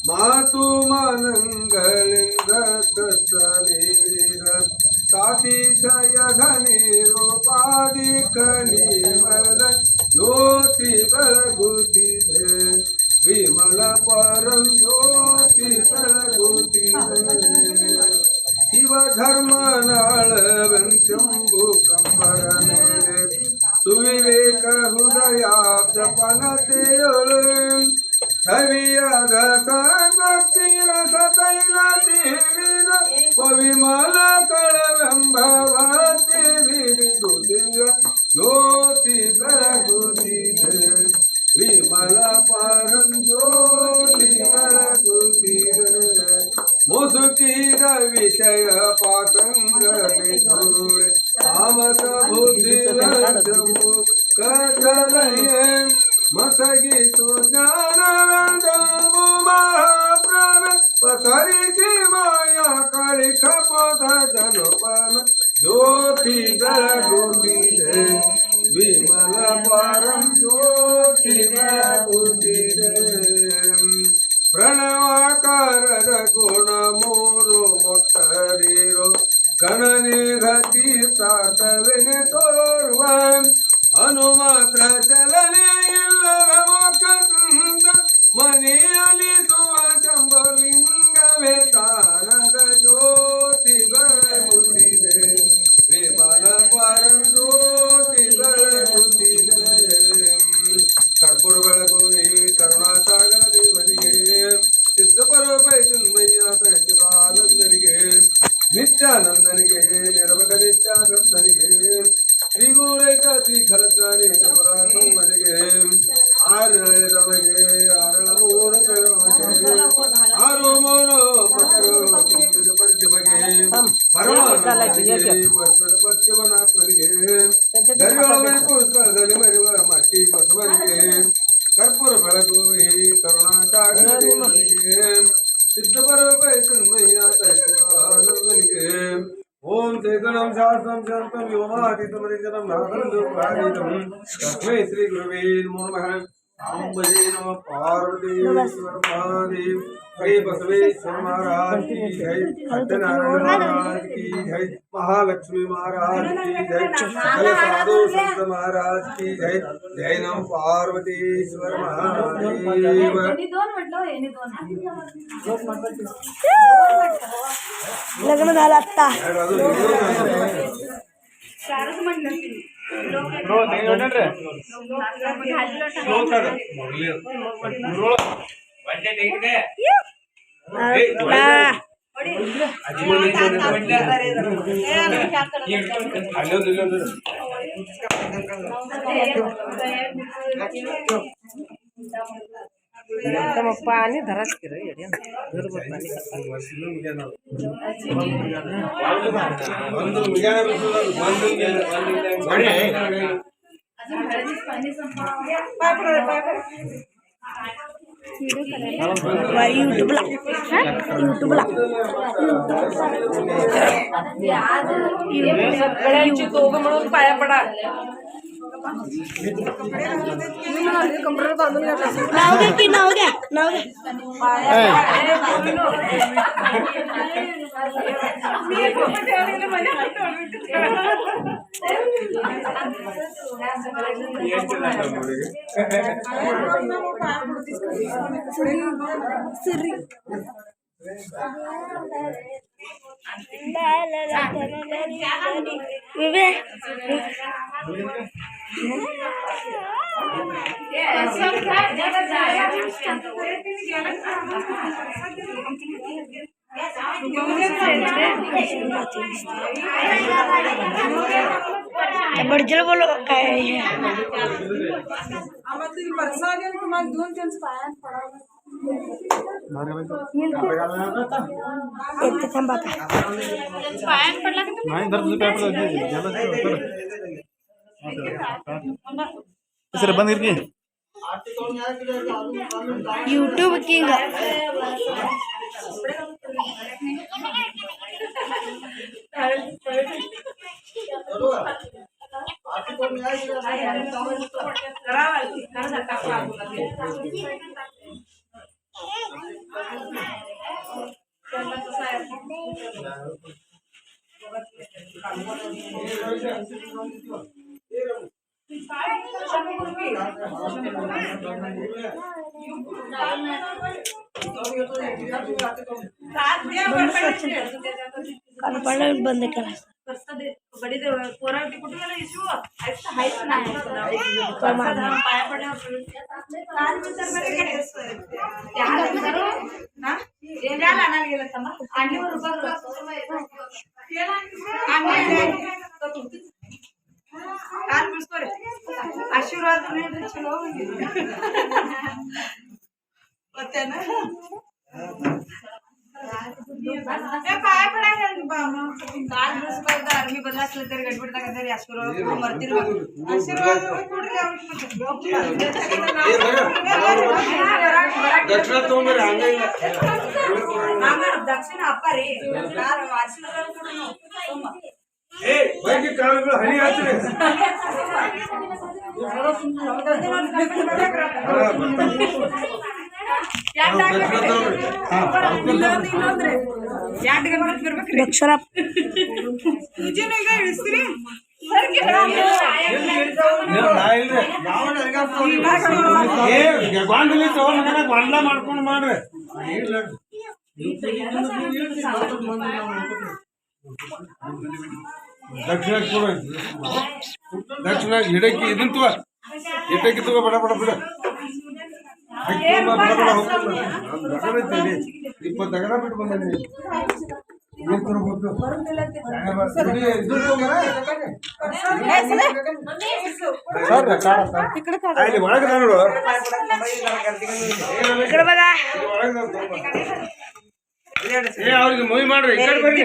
ಮಾತು ಮನಗಳಿಂದ ದತ್ತ ನೀರಿರ ಸಾತಿಶಯ ಘನೀರೋಪಾದಿ ಕನಿಮಲ ಜ್ಯೋತಿ ಬೆಳಗುತ್ತಿದೆ ವಿಮಲ ಪರಂ ಜ್ಯೋತಿ ಬೆಳಗುತ್ತಿದೆ ಶಿವ ಧರ್ಮನಾಳವೆಂತೆಂಬು ಕಂಬರ ಮೇಲೆ ಸುವಿವೇಕ ಹೃದಯಾಬ್ದ ಪನತೆಯೊಳು ಸವಿಯಾದ ಸದ್ಭಕ್ತಿ ರಸ ತೈಲ ದೇವಿದ ವಿಮಲ ಕಳವೆಂಬವತಿ ವಿರಿದು ದಿವ್ಯ ಜ್ಯೋತಿ ಬೆಳಗುತ್ತಿದೆ ವಿಮಲ ಪರಂ ಜ್ಯೋತಿ ಬೆಳಗುತ್ತಿದೆ ಮುಸುಕಿದ ವಿಷಯ ಪಾತಂಗ ಬಿಧುರುಳೆ ತಾಮಸ ಬುದ್ಧಿ ಕಥಲಯೇ ಮಸಗಿಸು ಜ್ಞಾನವೆಂದವು ಮಹಾಪ್ರಭ ಪಸರಿಸಿ ಮಾಯಾ ಕಳಿಕ ಪದ ಜನಪನ ಜ್ಯೋತಿ ಬೆಳಗುತ್ತಿದೆ ವಿಮಲ ಪರಂ ಜ್ಯೋತಿ ಬೆಳಗುತ್ತಿದೆ ಪ್ರಣವಾಕಾರದ ಗುಣ ಮೂರು ಮೊಟ್ಟರಿರೋ ಗಣನಿಘತಿ ತಾತವೆನೆ ತೋರುವ ಅನುಮಾತ್ರ ಚಲನೆ ಇಲ್ಲದ ಮೋಕ್ಷದಿಂದ ಮನೆಯಲಿಸುವ ಶಂಭುಲಿಂಗವೇ ತಾನದ ಜ್ಯೋತಿ ಬೆಳಗುತ್ತಿದೆ ವಿಮಲ ಪರಂ ಜ್ಯೋತಿ ಬೆಳಗುತ್ತಿದೆ ಕರ್ಪೂರ ಬೆಳಗುವೆ ಕರುಣಾಸಾಗರ ದೇವರಿಗೆ ಸಿದ್ಧಪರೋಪೈ ಚಿನ್ಮಯ್ಯ ಸಚಿವಾನಂದನಿಗೆ ನಿತ್ಯಾನಂದನಿಗೆ ನಿರ್ಮಗ ನಿತ್ಯಾನಂದನಿಗೆ ಶ್ರೀಗೂಢೈಕ ಶ್ರೀಖರಜ್ಞಾನಿ ಪರಾತ್ಮನಿಗೆ ಆರಳೆದಮಗೆ ಆರಳ ಮೂಲ ಆರು ಮೂರು ಮಕರು ತುಂಬಿದ ಪಂಚಮಗೆ ಪರಮಾತ್ಮನಿಗೆ ಪಂಚಮನಾತ್ಮನಿಗೆ ದರಿಯೊಳಗೆ ಪುಷ್ಕರದಲ್ಲಿ ಮರಿವ ಮಟ್ಟಿ ಬಸವನಿಗೆ ಕರ್ಪೂರ ಬೆಳಗುವೆ ಕರುಣಾಸಾಗರ ದೇವನಿಗೆ ಸಿದ್ಧಪರೋಪೈ ಚಿನ್ಮಯ್ಯ ಸಚಿವಾನಂದನಿಗೆ ಓಂ ಚೇತನಂ ಶಾಸ್ತ್ರಂ ಶಾಂತಂ ವ್ಯೋಮಾತೀತಮರಿಚರಂ ನಾಗಂಧಂ ತಸ್ಮೈ ಶ್ರೀ ಗುರುವೇ ನಮೋ ನಮಃ ओम भजे नमः पार्वतीश्वर महादेव श्री बसवेश्वर महाराज की जय सत्यनारायण महाराज की जय महालक्ष्मी महाराज की जय सकल साधु संत महाराज की जय जय नम पार्वतीश्वर महादेव लग्न झालं आता पाणी धराच की रे यूट्यूबला सगळ्यांची दोघं म्हणून पाया पडा नाव घ्या की नाव घ्या बडजल बोलो काय बंद यूट्यूब किंग कनपड बंद केला पोरावटी कुठे गेला इशू हायच नाही पाया पडल्यावर आशीर्वाद चलो पाया पडायला काल मी बदला असलं तरी गडबड तरी आशीर्वाद मरतील ದಕ್ಷಿಣ ತಗೊಂಡ್ರಿ ಹಂಗಿಲ್ಲ ದಕ್ಷಿಣ ಅಪ್ಪ ರೀ ಆಶೀರ್ವಾದ ಏ ಬೈಕಿ ಕಾಳುಗಳು ಹನಿ ಹಾಕ್ರಿ ಅಕ್ಷರ ಗಾಂಡಲಿ ತಗೊಂಡ್ ಗೊಂಡ್ಲ ಮಾಡ್ಕೊಂಡು ಮಾಡ್ರಿ ದಕ್ಷಿಣ ದಕ್ಷಿಣ ಗಿಡಕ್ಕೆ ಇದನ್ ತಗೋ ಇಟ್ಟಕ್ಕೆ ತಗೋ ಬಡ ಬಡ ಬಿಡ 20 ಎಕರೆ ಬಿಟ್ಟು ಬಂದಿ ಒಳಗೆ ನೋಡು ಅವ್ರಿಗೆ ಮೂವಿ ಮಾಡ್ರಿ ಈ ಕಡೆ ಬರ್ರಿ